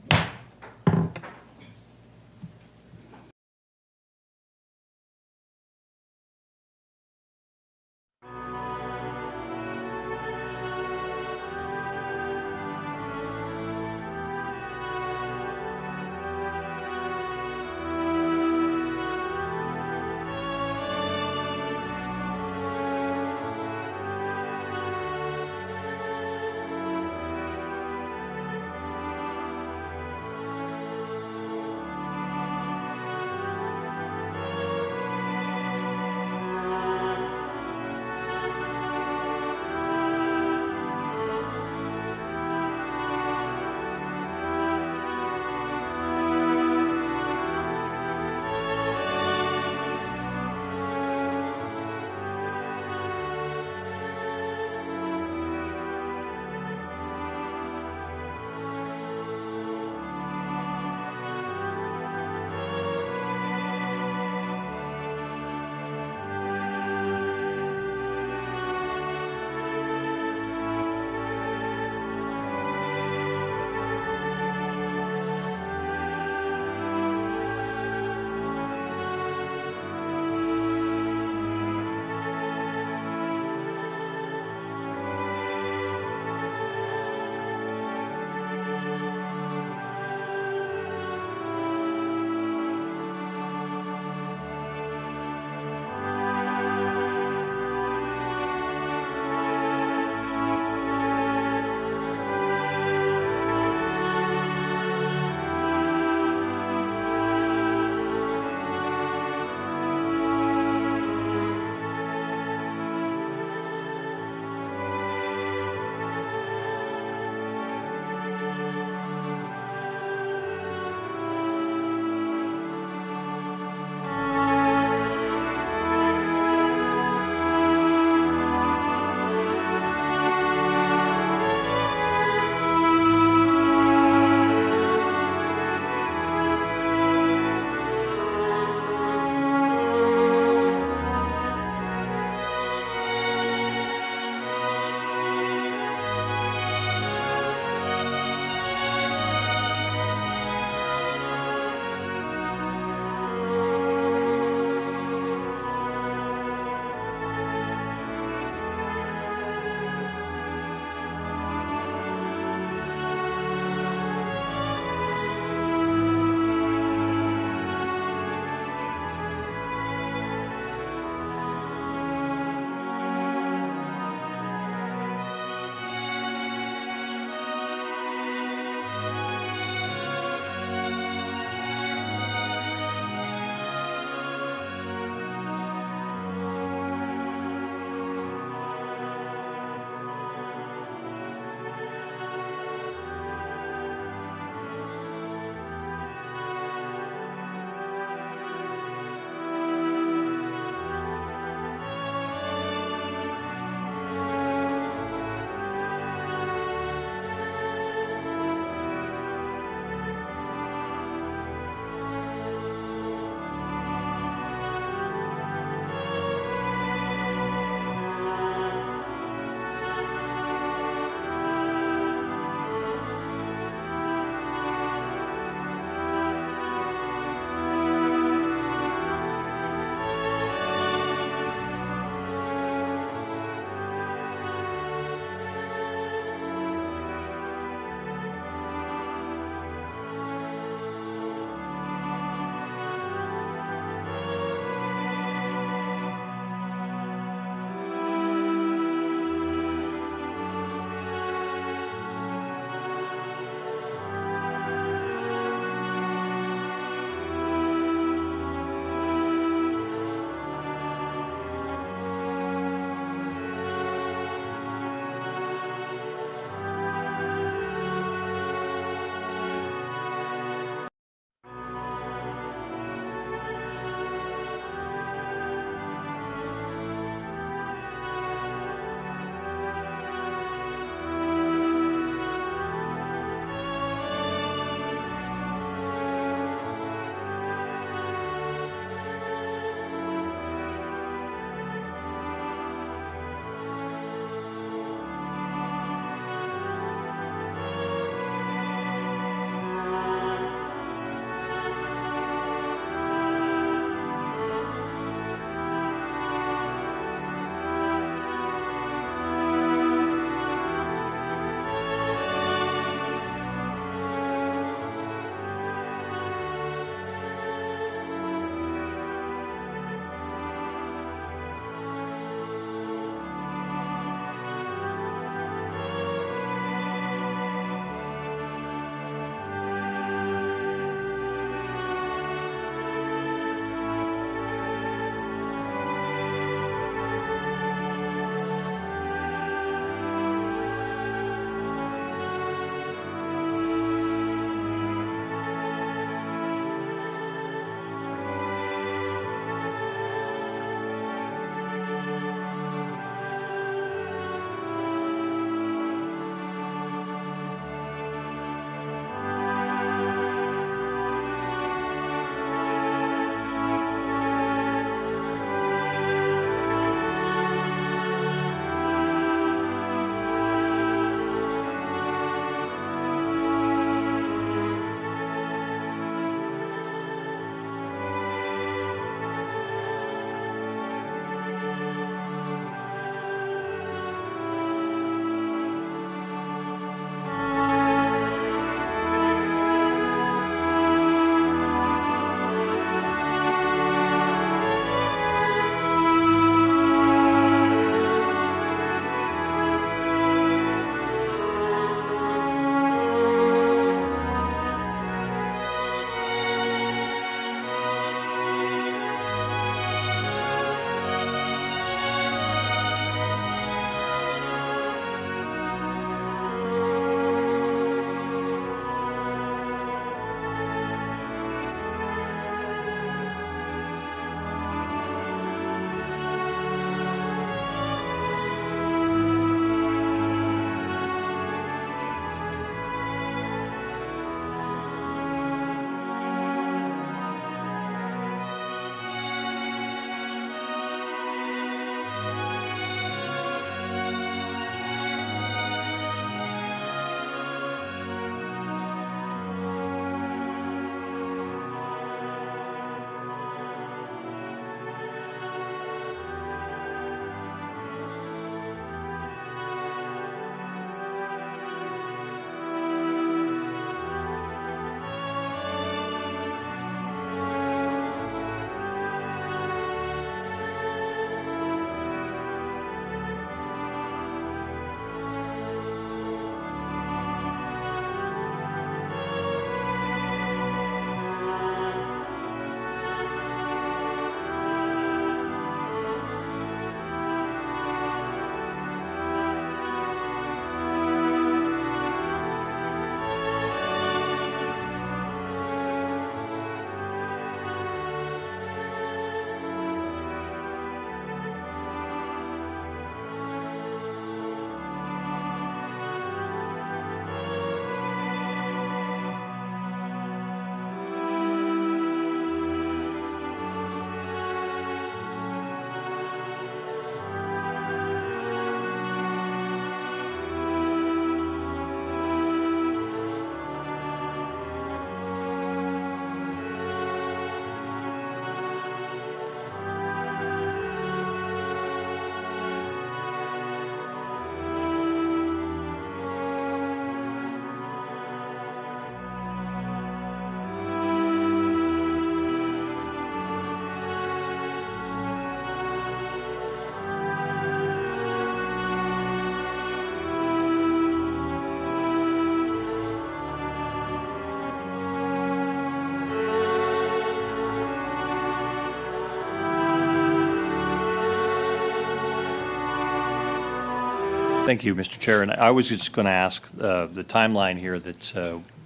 Thank you, Mr. Chair. And I was just going to ask the timeline here that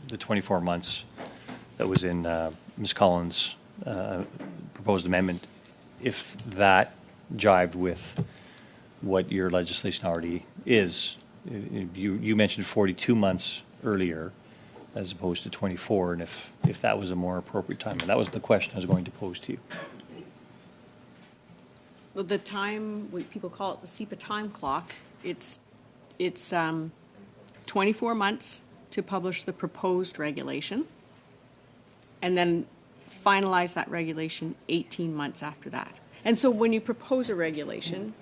the 24 months that was in Ms. Collins' proposed amendment, if that jived with what your legislation already is. You mentioned 42 months earlier as opposed to 24, and if that was a more appropriate time. And that was the question I was going to pose to you. Well, the time, people call it the SEPA time clock, it's 24 months to publish the proposed regulation, and then finalize that regulation 18 months after that. And so when you propose a regulation,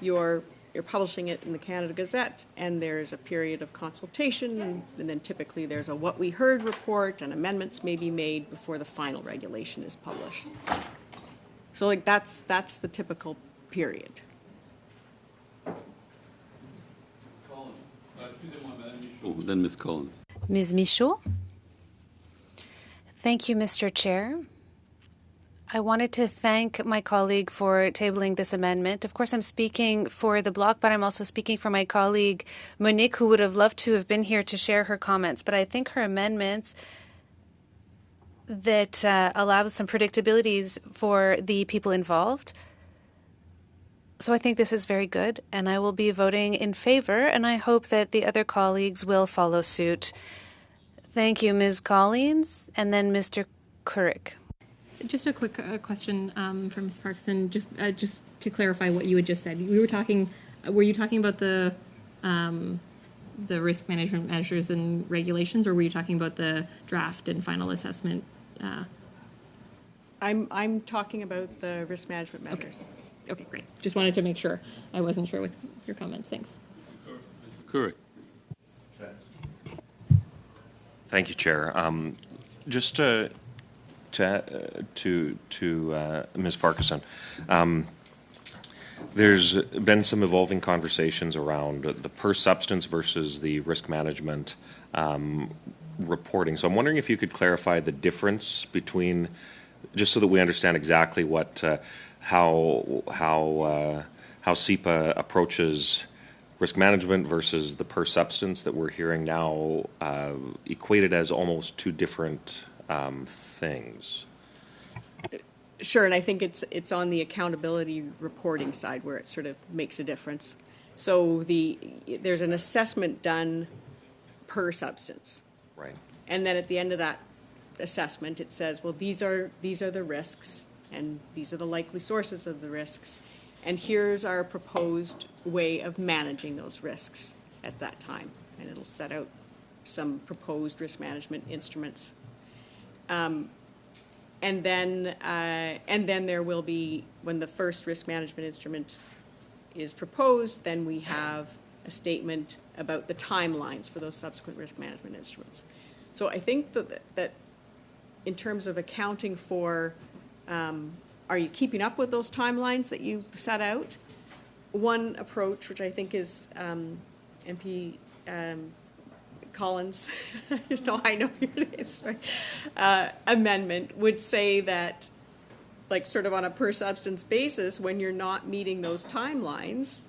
you're publishing it in the Canada Gazette, and there's a period of consultation, and then typically there's a what we heard report, and amendments may be made before the final regulation is published. So like that's the typical period. Then Ms. Collins. Ms. Michaud. Thank you, Mr. Chair. I wanted to thank my colleague for tabling this amendment. Of course, I'm speaking for the bloc, but I'm also speaking for my colleague, Monique, who would have loved to have been here to share her comments. But I think her amendments that allow some predictabilities for the people involved. So I think this is very good, and I will be voting in favor, and I hope that the other colleagues will follow suit. Thank you, Ms. Collins, and then Mr. Couric. Just a quick question from Ms. Parkson, just to clarify what you had just said. Were you talking about the risk management measures and regulations, or were you talking about the draft and final assessment? I'm talking about the risk management measures. Okay, great. Just wanted to make sure. I wasn't sure with your comments. Thanks. Correct. Thank you, Chair. Just to Ms. Farquharson, there's been some evolving conversations around the per substance versus the risk management reporting. So I'm wondering if you could clarify the difference between, just so that we understand exactly what how SEPA approaches risk management versus the per substance that we're hearing now equated as almost two different things. Sure, and I think it's on the accountability reporting side where it sort of makes a difference. So there's an assessment done per substance. Right. And then at the end of that assessment, it says, well, these are the risks, and these are the likely sources of the risks, and here's our proposed way of managing those risks at that time. And it'll set out some proposed risk management instruments. And then there will be, when the first risk management instrument is proposed, then we have a statement about the timelines for those subsequent risk management instruments. So I think that in terms of accounting for, are you keeping up with those timelines that you set out? One approach, which I think is MP Collins, I know who it is, right? Amendment would say that, like sort of on a per substance basis, when you're not meeting those timelines,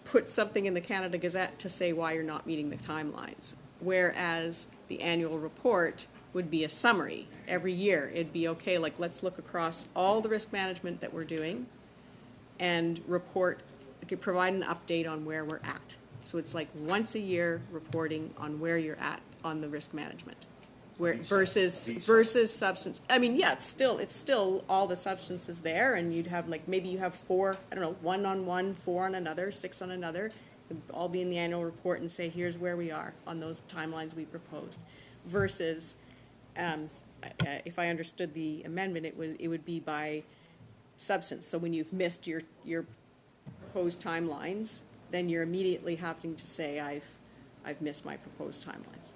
put something in the Canada Gazette to say why you're not meeting the timelines. Whereas the annual report would be a summary every year. It'd be okay, like let's look across all the risk management that we're doing and report, provide an update on where we're at. So it's like once a year reporting on where you're at on the risk management, where versus substance. I mean, yeah, it's still all the substances there, and you'd have like maybe you have 4, I don't know, 1 on one, 4 on another, 6 on another. It'd all be in the annual report and say here's where we are on those timelines we proposed. Versus, if I understood the amendment, it would be by substance. So when you've missed your proposed timelines, then you're immediately having to say, I've missed my proposed timelines.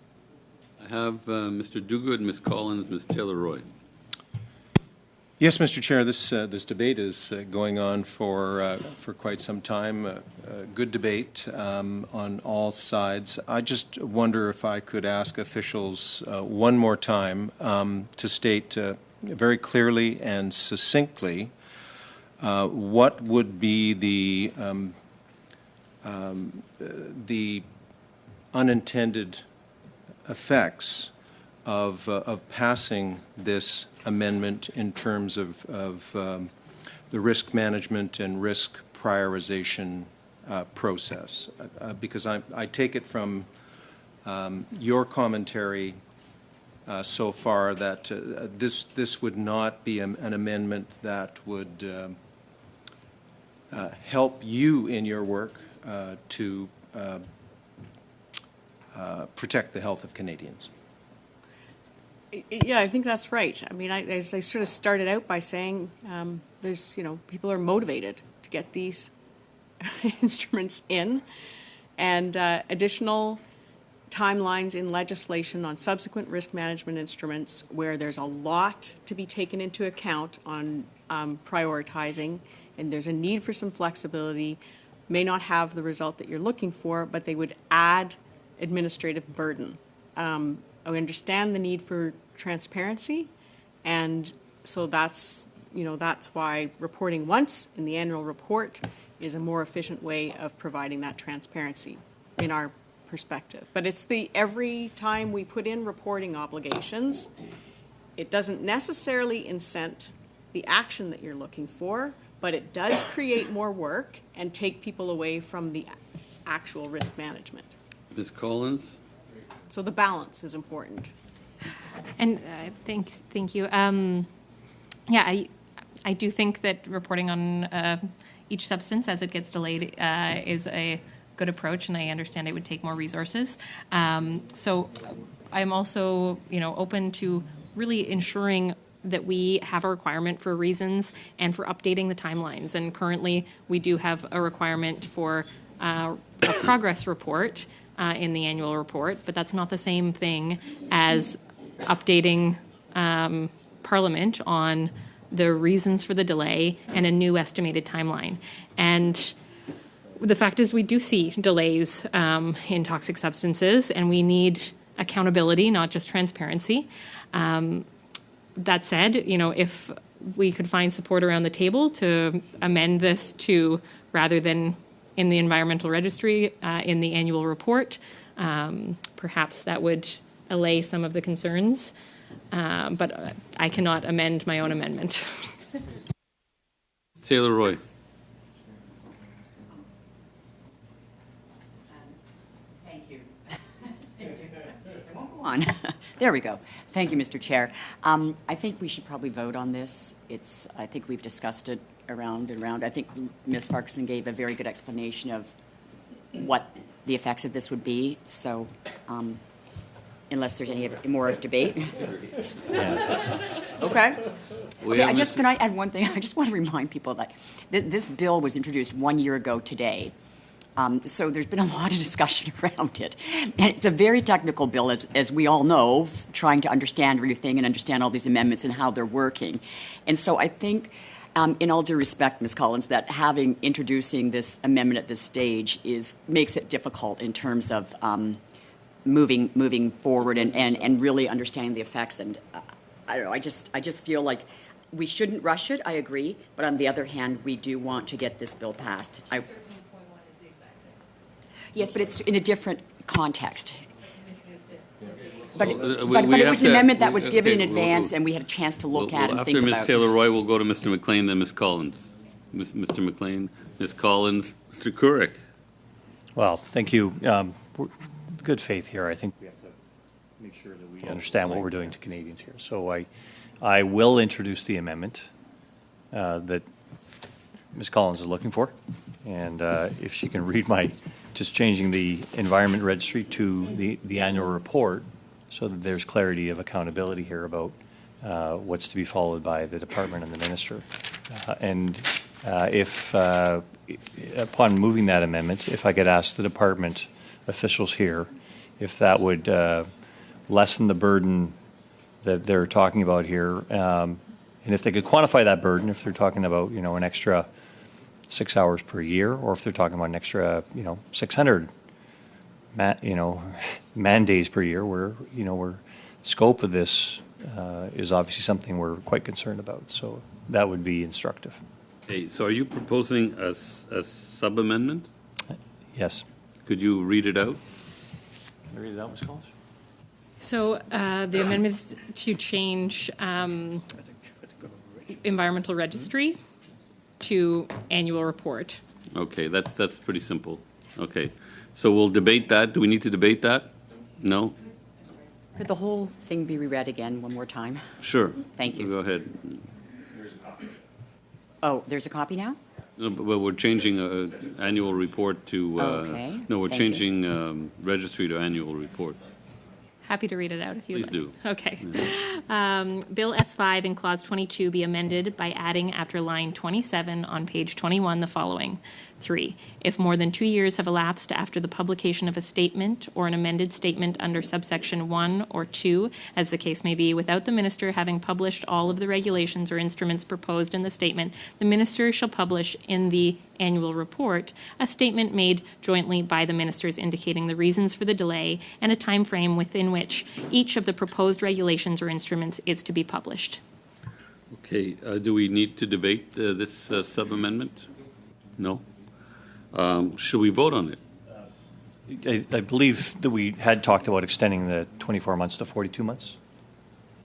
I have Mr. Duguid, Ms. Collins, Ms. Taylor-Roy. Yes, Mr. Chair, this debate is going on for quite some time. Good debate on all sides. I just wonder if I could ask officials one more time to state very clearly and succinctly what would be the the unintended effects of passing this amendment in terms of the risk management and risk prioritization process? Because I take it from your commentary so far that this would not be an amendment that would help you in your work to protect the health of Canadians. Yeah, I think that's right. I mean, as I sort of started out by saying, there's, people are motivated to get these instruments in, and additional timelines in legislation on subsequent risk management instruments where there's a lot to be taken into account on prioritizing, and there's a need for some flexibility, may not have the result that you're looking for, but they would add administrative burden. I understand the need for transparency, and so that's why reporting once in the annual report is a more efficient way of providing that transparency in our perspective. But it's every time we put in reporting obligations, it doesn't necessarily incent the action that you're looking for, but it does create more work and take people away from the actual risk management. Ms. Collins? So the balance is important. And thank you. Yeah, I do think that reporting on each substance as it gets delayed is a good approach, and I understand it would take more resources. So I'm also, open to really ensuring that we have a requirement for reasons and for updating the timelines. And currently, we do have a requirement for a progress report in the annual report, but that's not the same thing as updating Parliament on the reasons for the delay and a new estimated timeline. And the fact is we do see delays in toxic substances, and we need accountability, not just transparency. That said, if we could find support around the table to amend this to, rather than in the environmental registry, in the annual report, perhaps that would allay some of the concerns. But I cannot amend my own amendment. Taylor Roy. Thank you. It won't go on. There we go. Thank you, Mr. Chair. I think we should probably vote on this. I think we've discussed it around and around. I think Ms. Farquharson gave a very good explanation of what the effects of this would be. So unless there's any more debate. Okay. Can I add one thing? I just want to remind people that this bill was introduced 1 year ago today. So there's been a lot of discussion around it. And it's a very technical bill, as we all know, trying to understand everything and understand all these amendments and how they're working. And so I think, in all due respect, Ms. Collins, that introducing this amendment at this stage makes it difficult in terms of moving forward and really understanding the effects. And I don't know, I just feel like we shouldn't rush it, I agree, but on the other hand, we do want to get this bill passed. Yes, but it's in a different context. But it was an amendment that was given in advance, and we had a chance to look at and think about. After Ms. Taylor Roy, we'll go to Mr. McLean, then Ms. Collins. Mr. McLean, Ms. Collins, Mr. Couric. Well, thank you. Good faith here. I think we have to make sure that we understand what we're doing to Canadians here. So I will introduce the amendment that Ms. Collins is looking for, and if she can read just changing the environment registry to the annual report, so that there's clarity of accountability here about what's to be followed by the department and the minister. And if upon moving that amendment, if I could ask the department officials here if that would lessen the burden that they're talking about here, and if they could quantify that burden, if they're talking about an extra 6 hours per year, or if they're talking about an extra 600 man days per year, where scope of this is obviously something we're quite concerned about. So that would be instructive. Okay, so are you proposing a sub-amendment? Yes. Could you read it out? Can you read it out, Ms. Collins? So the amendments to change environmental registry to annual report. Okay, that's pretty simple. Okay, so we'll debate that. Do we need to debate that? No? Could the whole thing be reread again one more time? Sure. Thank you. Go ahead. Oh, there's a copy now? No, but we're changing annual report to, Okay, no, we're thank you. changing registry to annual report. Happy to read it out if you Please like. do. Okay. Bill S5 in Clause 22 be amended by adding after line 27 on page 21 the following. 3. If more than 2 years have elapsed after the publication of a statement or an amended statement under subsection 1 or 2, as the case may be, without the minister having published all of the regulations or instruments proposed in the statement, the minister shall publish in the annual report a statement made jointly by the ministers indicating the reasons for the delay and a time frame within which each of the proposed regulations or instruments is to be published. Okay, do we need to debate this sub-amendment? No? Should we vote on it? I believe that we had talked about extending the 24 months to 42 months.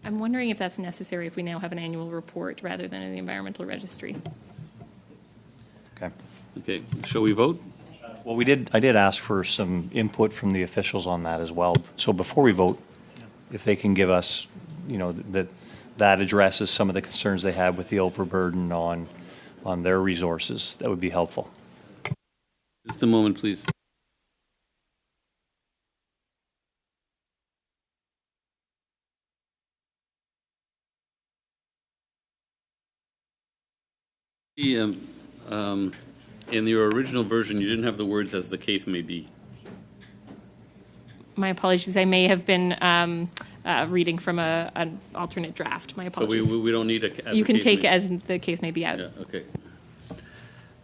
I'm wondering if that's necessary if we now have an annual report rather than in the environmental registry. Okay. Okay, shall we vote? Well, I did ask for some input from the officials on that as well. So before we vote, if they can give us, that addresses some of the concerns they have with the overburden on their resources, that would be helpful. Just a moment, please. In your original version, you didn't have the words "as the case may be." My apologies. I may have been reading from an alternate draft. My So apologies. we don't need a. You can take as the case may be out. Yeah. Okay.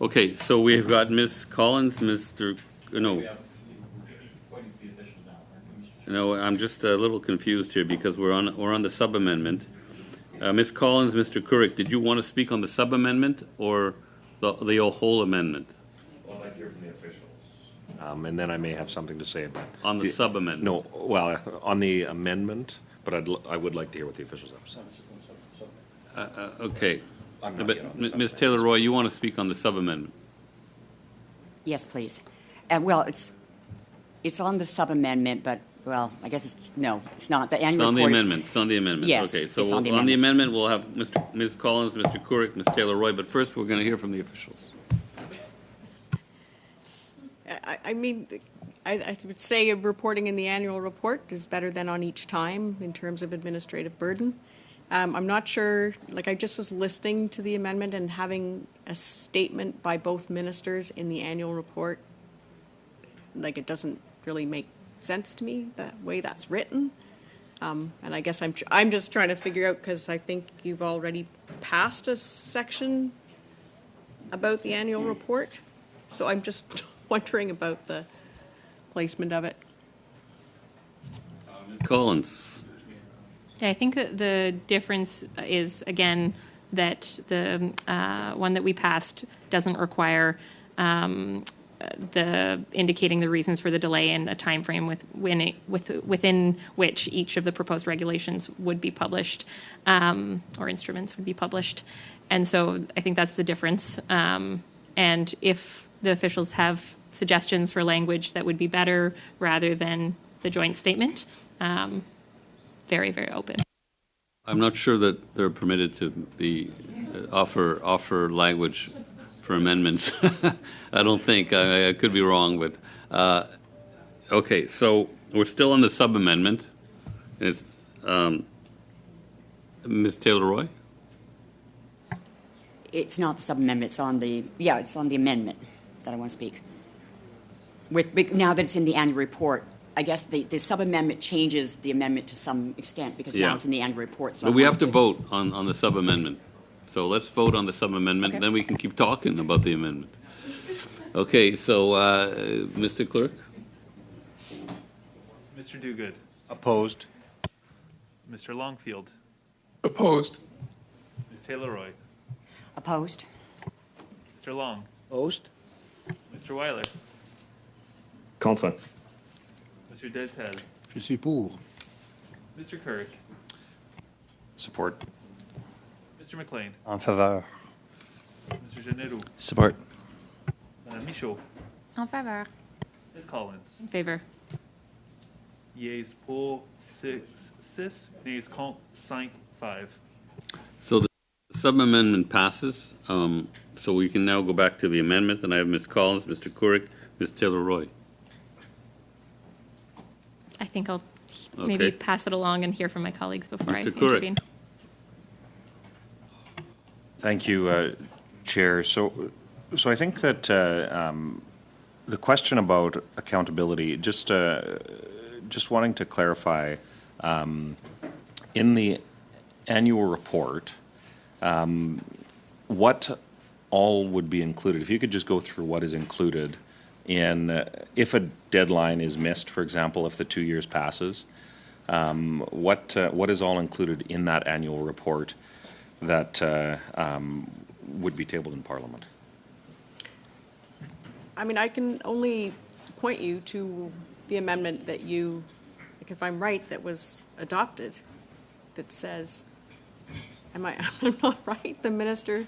Okay. So we've got Ms. Collins, Mr. No. No, I'm just a little confused here because we're on the sub amendment. Ms. Collins, Mr. Couric, did you want to speak on the sub amendment or the whole amendment? Well, I'd like to hear from the officials. And then I may have something to say about On the sub amendment? No, well, on the amendment, but I would like to hear what the officials have to say. Okay. I'm not But yet on the Ms. Taylor-Roy, you want to speak on the sub amendment? Yes, please. Well, it's on the sub-amendment, but, well, I guess it's not. The It's annual on the report is- amendment. It's on the amendment. Yes, Okay, so it's on the on the amendment. amendment, we'll have Ms. Collins, Mr. Couric, Ms. Taylor-Roy, but first we're going to hear from the officials. I mean, I would say reporting in the annual report is better than on each time in terms of administrative burden. I'm not sure, I just was listening to the amendment and having a statement by both ministers in the annual report, it doesn't really make sense to me, that way that's written. And I guess I'm just trying to figure out, because I think you've already passed a section about the annual report. So I'm just wondering about the placement of it. Ms. Collins. Yeah, I think that the difference is, again, that the one that we passed doesn't require indicating the reasons for the delay and a time frame within which each of the proposed regulations would be published or instruments would be published. And so I think that's the difference. And if the officials have suggestions for language that would be better rather than the joint statement, very, very open. I'm not sure that they're permitted to be offer language for amendments. I don't think. I could be wrong, but okay. So we're still on the sub amendment. It's Ms. Taylor-Roy. It's not the sub-amendment, it's on the amendment that I want to speak. Now that it's in the annual report, I guess the sub-amendment changes the amendment to some extent because now it's in the annual report. So But we have to vote on the sub amendment. So let's vote on the sub amendment, Okay. then we can keep talking about the amendment. Okay, so Mr. Clerk? Mr. Duguid. Opposed. Mr. Longfield. Opposed. Ms. Taylor-Roy. Opposed? Mr. Long. Opposed? Mr. Weiler. Contre. Mr. Deltel. Je suis pour. Mr. Kirk. Support. Mr. McLean. En faveur. Mr. Genero. Support. Madame Michaud. En faveur. Ms. Collins. In favor. Yeas pour 6, nays contre 5, 5. So the sub-amendment passes. So we can now go back to the amendment, and I have Ms. Collins, Mr. Couric, Ms. Taylor-Roy. I think I'll maybe Okay. pass it along and hear from my colleagues before I Mr. Couric. intervene. Thank you, Chair. So I think that the question about accountability, just wanting to clarify, in the annual report, what all would be included? If you could just go through what is included in, if a deadline is missed, for example, if the 2 years passes, what is all included in that annual report that would be tabled in Parliament? I mean, I can only point you to the amendment that you, like if I'm right, that was adopted, that says, I'm not right? The minister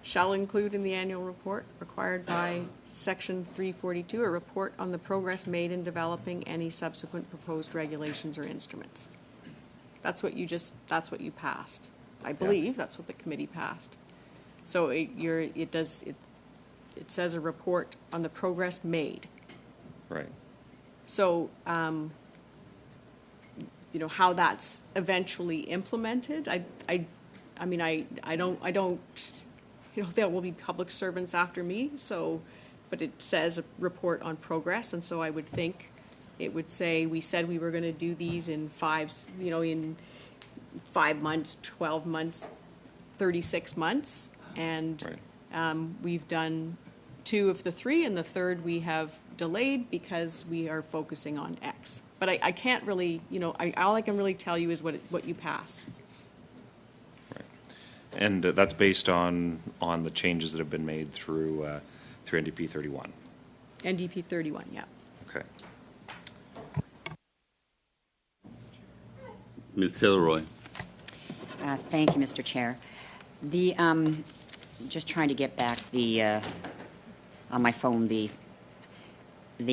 shall include in the annual report required by Section 342 a report on the progress made in developing any subsequent proposed regulations or instruments. That's what you passed. I believe that's what the committee passed. So it says a report on the progress made. Right. So, how that's eventually implemented, I mean, I don't, there will be public servants after me, so, but it says a report on progress, and so I would think it would say, we said we were going to do these in 5 months, 12 months, 36 months, and we've done 2 of the 3, and the third we have delayed because we are focusing on X. But I can't really, all I can really tell you is what you passed. Right. And that's based on the changes that have been made through NDP 31. NDP 31, yeah. Okay. Ms. Taylor-Roy. Thank you, Mr. Chair. The just trying to get back on my phone the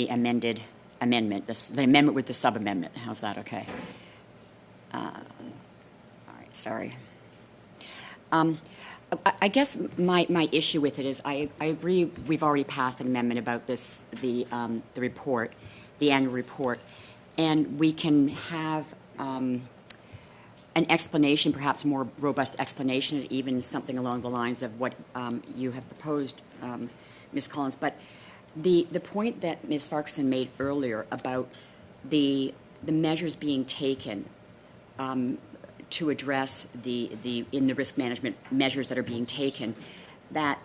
amendment, the amendment with the sub-amendment. How's that? Okay. All right. Sorry. I guess my issue with it is I agree we've already passed an amendment about this the report, the annual report, and we can have an explanation, perhaps a more robust explanation, even something along the lines of what you have proposed, Ms. Collins. But the point that Ms. Farquharson made earlier about the measures being taken to address in the risk management measures that are being taken, that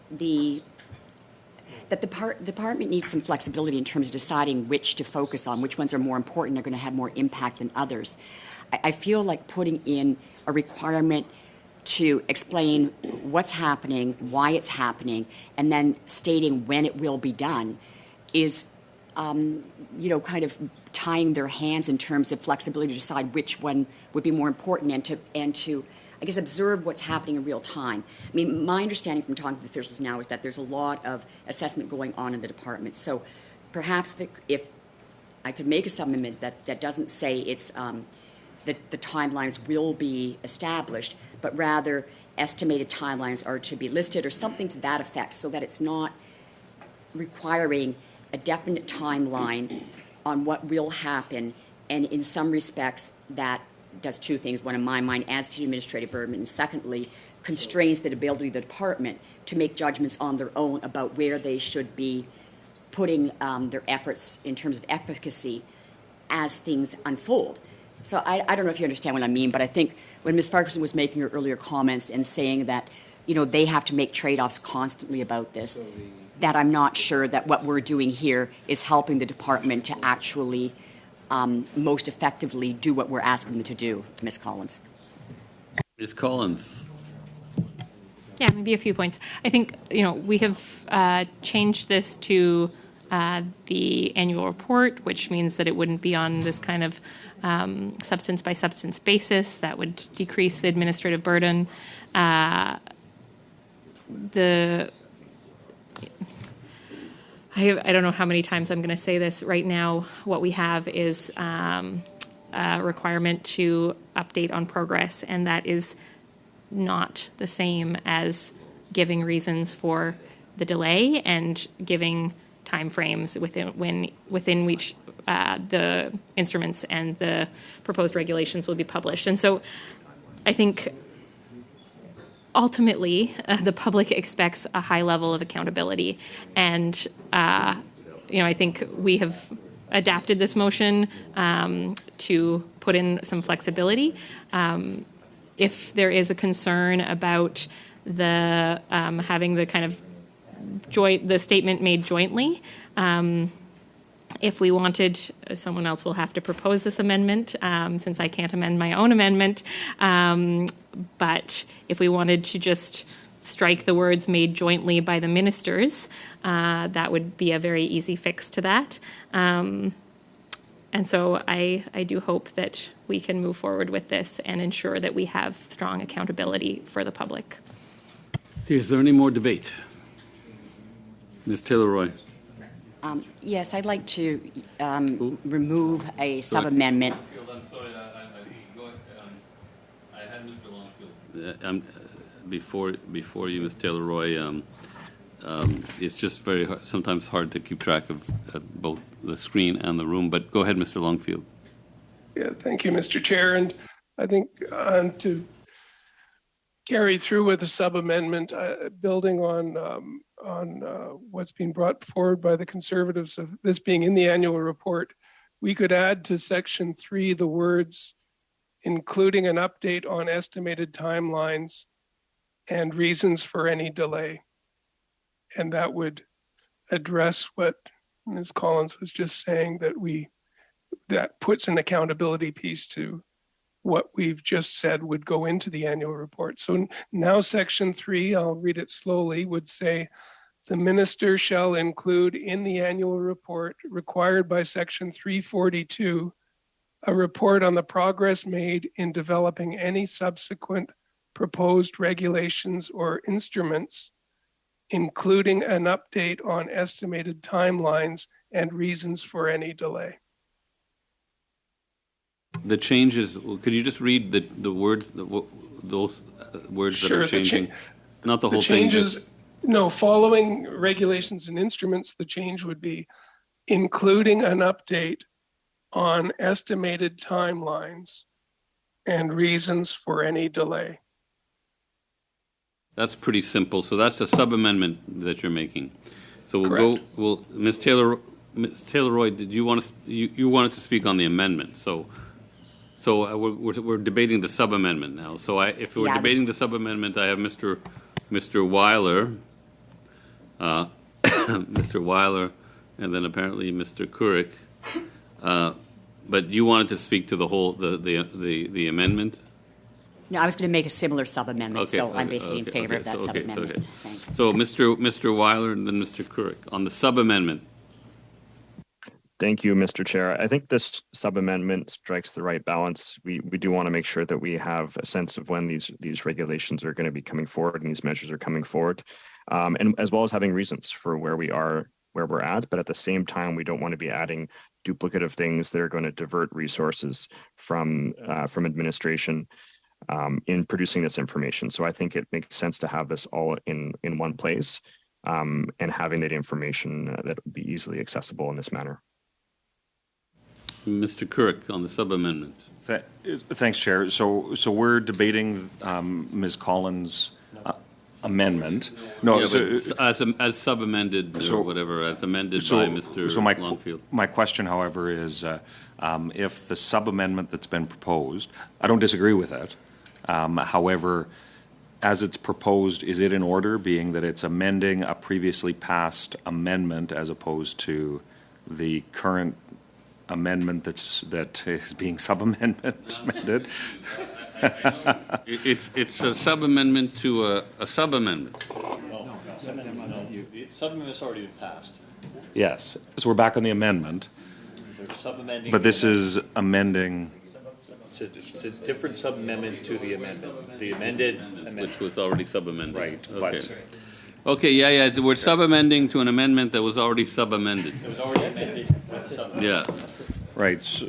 the department needs some flexibility in terms of deciding which to focus on, which ones are more important, are going to have more impact than others. I feel like putting in a requirement to explain what's happening, why it's happening, and then stating when it will be done is, kind of tying their hands in terms of flexibility to decide which one would be more important and to I guess, observe what's happening in real time. I mean, my understanding from talking to officials now is that there's a lot of assessment going on in the department. So perhaps if I could make a supplement that doesn't say it's that the timelines will be established, but rather estimated timelines are to be listed or something to that effect, so that it's not requiring a definite timeline on what will happen, and in some respects that does two things. One, in my mind, adds to administrative burden, and secondly, constrains the ability of the department to make judgments on their own about where they should be putting their efforts in terms of efficacy as things unfold. So I don't know if you understand what I mean, but I think when Ms. Farquharson was making her earlier comments and saying that, you know, they have to make trade-offs constantly about this, that I'm not sure that what we're doing here is helping the department to actually most effectively do what we're asking them to do, Ms. Collins. Ms. Collins. Yeah, maybe a few points. I think, you know, we have changed this to the annual report, which means that it wouldn't be on this kind of substance by substance basis. That would decrease the administrative burden. I don't know how many times I'm going to say this. Right now, what we have is a requirement to update on progress, and that is not the same as giving reasons for the delay and giving timeframes within which the instruments and the proposed regulations will be published. And so I think ultimately the public expects a high level of accountability. And, I think we have adapted this motion to put in some flexibility. If there is a concern about the having the kind of the statement made jointly, if we wanted, someone else will have to propose this amendment, since I can't amend my own amendment. But if we wanted to just strike the words "made jointly by the ministers," that would be a very easy fix to that. And so I do hope that we can move forward with this and ensure that we have strong accountability for the public. Okay, is there any more debate? Ms. Taylor-Roy. Yes, I'd like to remove a sub-amendment. I'm sorry, I had Mr. Longfield. Before you, Ms. Taylor-Roy, it's just sometimes hard to keep track of both the screen and the room, but go ahead, Mr. Longfield. Yeah, thank you, Mr. Chair. And I think to carry through with the sub-amendment, building on what's being brought forward by the Conservatives of this being in the annual report, we could add to section 3 the words, including an update on estimated timelines and reasons for any delay. And that would address what Ms. Collins was just saying, that puts an accountability piece to what we've just said would go into the annual report. So now section 3, I'll read it slowly, would say, the minister shall include in the annual report required by section 342 a report on the progress made in developing any subsequent proposed regulations or instruments, including an update on estimated timelines and reasons for any delay. The changes, could you just read the words, those words Sure, that are changing? Not the whole changes, thing. No, following regulations and instruments, the change would be including an update on estimated timelines and reasons for any delay. That's pretty simple. So that's a sub-amendment that you're making. So we'll Correct. go, Ms. Taylor-Roy, did you want to, you wanted to speak on the amendment. So we're debating the sub-amendment now. So if we're debating the sub-amendment, I have Mr. Weiler, Mr. Weiler, and then apparently Mr. Couric. But you wanted to speak to the whole, the amendment? No, I was going to make a similar sub-amendment, so I'm basically in favor of that sub-amendment. Thanks. So Mr. Weiler and then Mr. Couric on the sub-amendment. Thank you, Mr. Chair. I think this sub-amendment strikes the right balance. We do want to make sure that we have a sense of when these regulations are going to be coming forward and these measures are coming forward, and as well as having reasons for where we're at. But at the same time, we don't want to be adding duplicative things that are going to divert resources from administration in producing this information. So I think it makes sense to have this all in one place and having that information that would be easily accessible in this manner. Mr. Couric on the sub-amendment. Thanks, Chair. So we're debating Ms. Collins' amendment. No, as sub-amended or whatever, as amended by Mr. Longfield. My question, however, is if the sub-amendment that's been proposed, I don't disagree with it. However, as it's proposed, is it in order, being that it's amending a previously passed amendment as opposed to the current amendment that is being sub-amended? It's a sub-amendment to a sub-amendment. No, sub-amendment's already been passed. Yes, so we're back on the amendment, but this is amending, It's a different sub-amendment to the amendment. The amended amendment. Which was already sub-amended. Right, Okay. but Okay, yeah, we're sub-amending to an amendment that was already sub-amended. it was already amended. Yeah, right, so,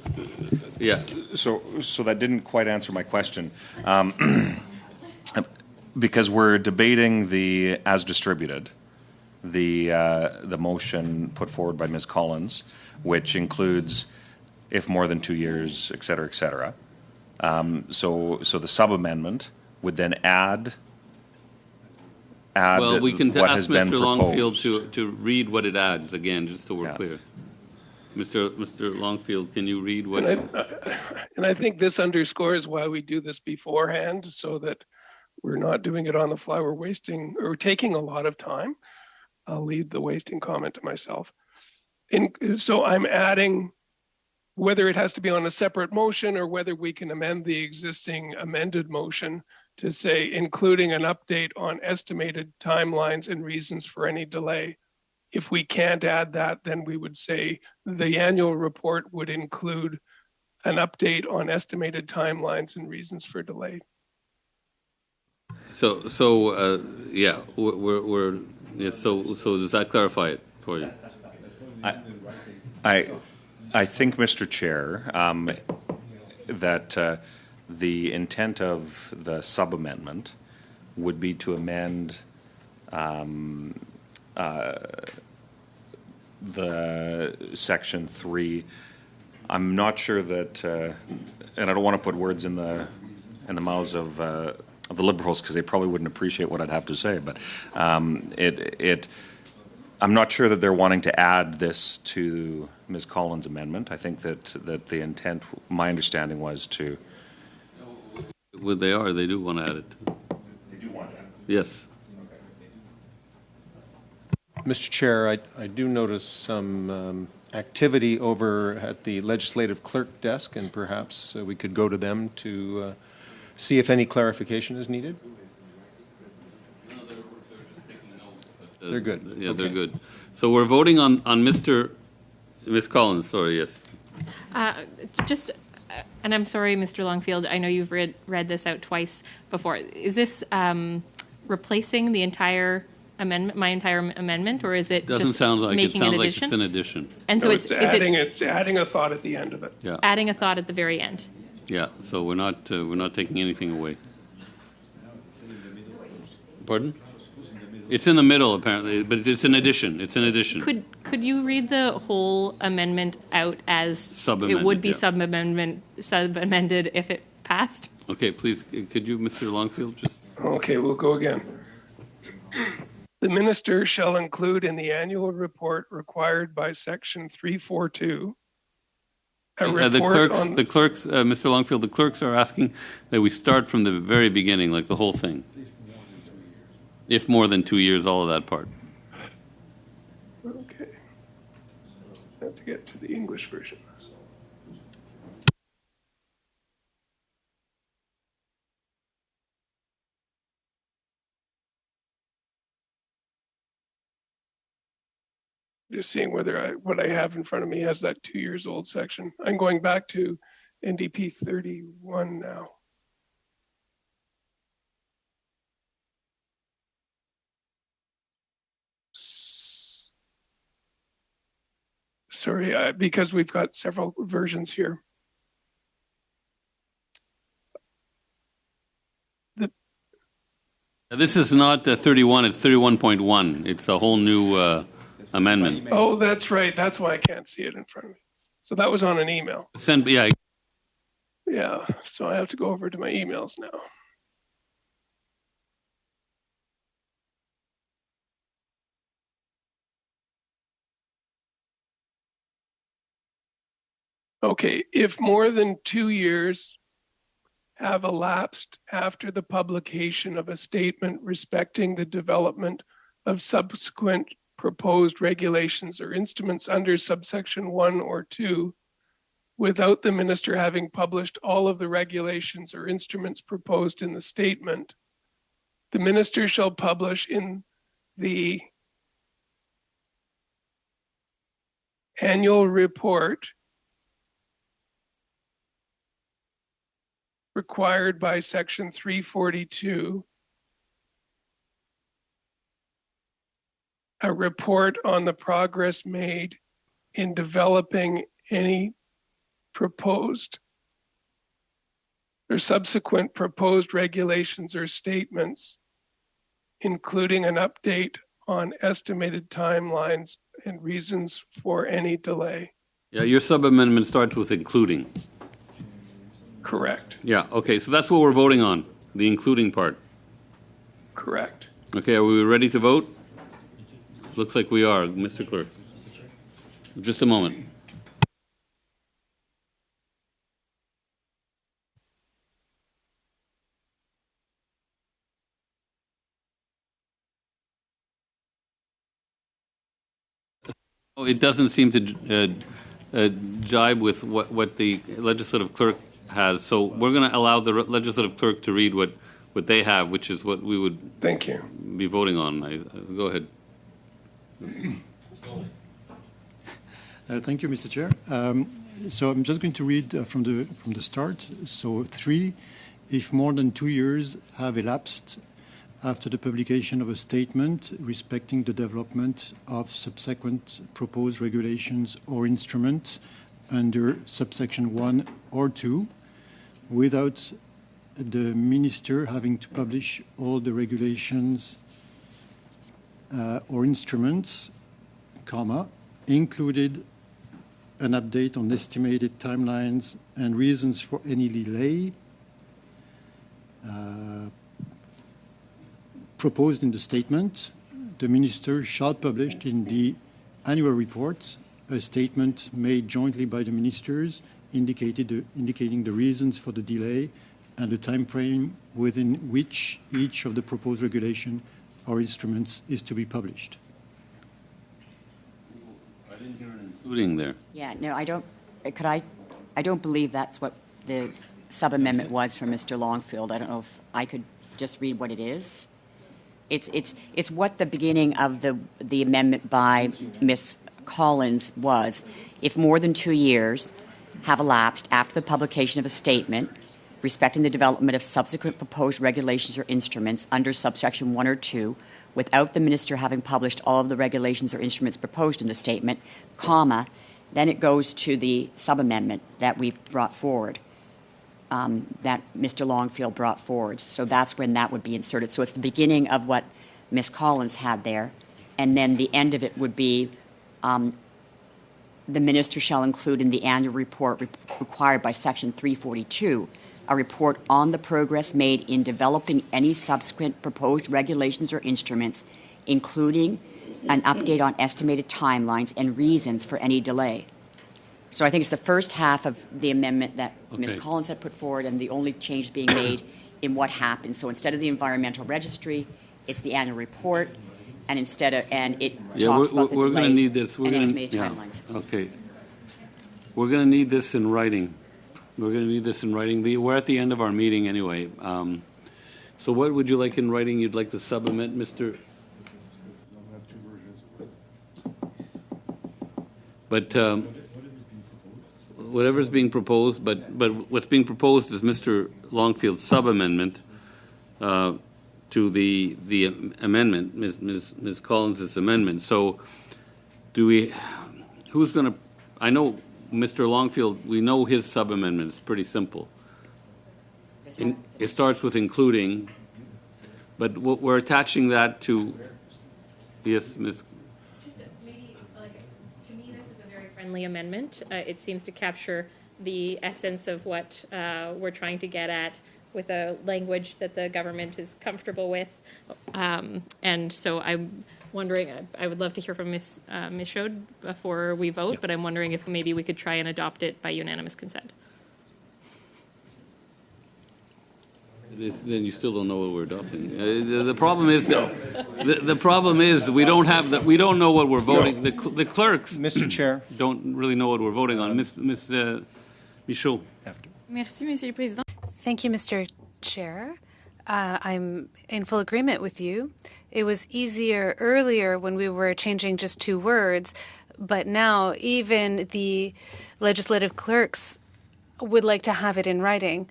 yeah. so that didn't quite answer my question. Because we're debating the as distributed, the motion put forward by Ms. Collins, which includes if more than 2 years, et cetera, et cetera. So the sub-amendment would then add Well, we can what has ask been Mr. Longfield proposed. to read what it adds again, just so we're Yeah. clear. Mr. Longfield, can you read what? And I think this underscores why we do this beforehand, so that we're not doing it on the fly. We're wasting or taking a lot of time. I'll leave the wasting comment to myself. So I'm adding, whether it has to be on a separate motion or whether we can amend the existing amended motion to say, including an update on estimated timelines and reasons for any delay. If we can't add that, then we would say the annual report would include an update on estimated timelines and reasons for delay. Yeah, we're yes. So does that clarify it for you? I think, Mr. Chair, that the intent of the sub-amendment would be to amend the section 3. I'm not sure that, and I don't want to put words in the mouths of the Liberals, because they probably wouldn't appreciate what I'd have to say, but I'm not sure that they're wanting to add this to Ms. Collins' amendment. I think that the intent, my understanding was to. Well, they do want to add it. They do want that? Yes. Mr. Chair, I do notice some activity over at the legislative clerk desk, and perhaps we could go to them to see if any clarification is needed. They're good. Yeah, Okay. they're good. So we're voting on Ms. Collins, sorry, yes. And I'm sorry, Mr. Longfield, I know you've read this out twice before. Is this replacing the entire amendment, my entire amendment, or is it Doesn't just sound like it. making Sounds an like addition? it's an addition. And so it's adding a thought at the end of it. Yeah. adding a thought at the very end. Yeah, so we're not taking anything away. Pardon? It's in the middle, apparently, but it's an addition. It's an addition. Could you read the whole amendment out as it would be yeah. sub-amended if it passed? Okay, please, could you, Mr. Longfield, just? Okay, we'll go again. The minister shall include in the annual report required by section 342 a report the clerks, Mr. Longfield, the clerks are asking that we start from the very beginning, like the whole thing. If more than 2 years, all of that part. Okay. I have to get to the English version. Just seeing whether what I have in front of me has that 2 years old section. I'm going back to NDP 31 now. Sorry, because we've got several versions here. This is not 31, it's 31.1. It's a whole new amendment. Oh, that's right. That's why I can't see it in front of me. So that was on an email. Yeah. Yeah, so I have to go over to my emails now. Okay, if more than 2 years have elapsed after the publication of a statement respecting the development of subsequent proposed regulations or instruments under subsection 1 or 2, without the minister having published all of the regulations or instruments proposed in the statement, the minister shall publish in the annual report required by section 342, a report on the progress made in developing any proposed or subsequent proposed regulations or statements, including an update on estimated timelines and reasons for any delay. Yeah, your sub-amendment starts with including. Correct. Yeah, okay, so that's what we're voting on, the including part. Correct. Okay, are we ready to vote? Looks like we are, Mr. Clerk. Just a moment. Oh, it doesn't seem to jibe with what the legislative clerk has, so we're going to allow the legislative clerk to read what they have, which is what we would Thank you. be voting on. Go ahead. Thank you, Mr. Chair. So I'm just going to read from the start. So 3, if more than 2 years have elapsed after the publication of a statement respecting the development of subsequent proposed regulations or instruments under subsection 1 or 2, without the minister having to publish all the regulations or instruments, comma, included an update on estimated timelines and reasons for any delay proposed in the statement, the minister shall publish in the annual report a statement made jointly by the ministers indicating the reasons for the delay and the time frame within which each of the proposed regulation or instruments is to be published. I didn't hear an including there. Yeah, no, I don't believe that's what the sub-amendment was from Mr. Longfield. I don't know if I could just read what it is. It's what the beginning of the amendment by Ms. Collins was. If more than 2 years have elapsed after the publication of a statement respecting the development of subsequent proposed regulations or instruments under subsection 1 or 2, without the minister having published all of the regulations or instruments proposed in the statement, comma, then it goes to the sub-amendment that we brought forward, that Mr. Longfield brought forward. So that's when that would be inserted. So it's the beginning of what Ms. Collins had there, and then the end of it would be the minister shall include in the annual report required by section 342 a report on the progress made in developing any subsequent proposed regulations or instruments, including an update on estimated timelines and reasons for any delay. So I think it's the first half of the amendment that Ms. Collins had put forward, and the only change being made in what happened. So instead of the environmental registry, it's the annual report, and it talks about the we're delay going to need this. and estimated timelines. Okay. We're going to need this in writing. We're at the end of our meeting anyway. So what would you like in writing? You'd like to supplement, Mr. But whatever's being proposed, but what's being proposed is Mr. Longfield's sub-amendment to the amendment, Ms. Collins' amendment. So who's going to, I know Mr. Longfield, we know his sub-amendment. It's pretty simple. It starts with including, but we're attaching that to, yes, Ms. To me, this is a very friendly amendment. It seems to capture the essence of what we're trying to get at with a language that the government is comfortable with. And so I'm wondering, I would love to hear from Ms. Michaud before we vote, but I'm wondering if maybe we could try and adopt it by unanimous consent. Then you still don't know what we're adopting. The problem is that the problem is that we don't have that. We don't know what we're voting. The clerks, Mr. Chair, don't really know what we're voting on. Ms. Michaud. Merci, Monsieur le Président. Thank you, Mr. Chair. I'm in full agreement with you. It was easier earlier when we were changing just 2 words, But now even the legislative clerks would like to have it in writing.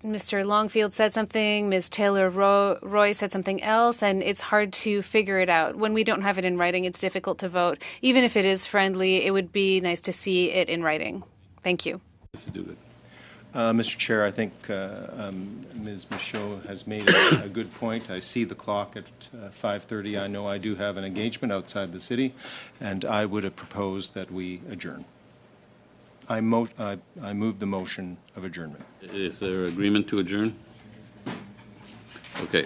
Mr. Longfield said something, Ms. Taylor-Roy said something else, and it's hard to figure it out. When we don't have it in writing, it's difficult to vote. Even if it is friendly, it would be nice to see it in writing. Thank you. Mr. Chair, I think Ms. Michaud has made a good point. I see the clock at 5:30. I know I do have an engagement outside the city, and I would have proposed that we adjourn. I move the motion of adjournment. Is there agreement to adjourn? Okay.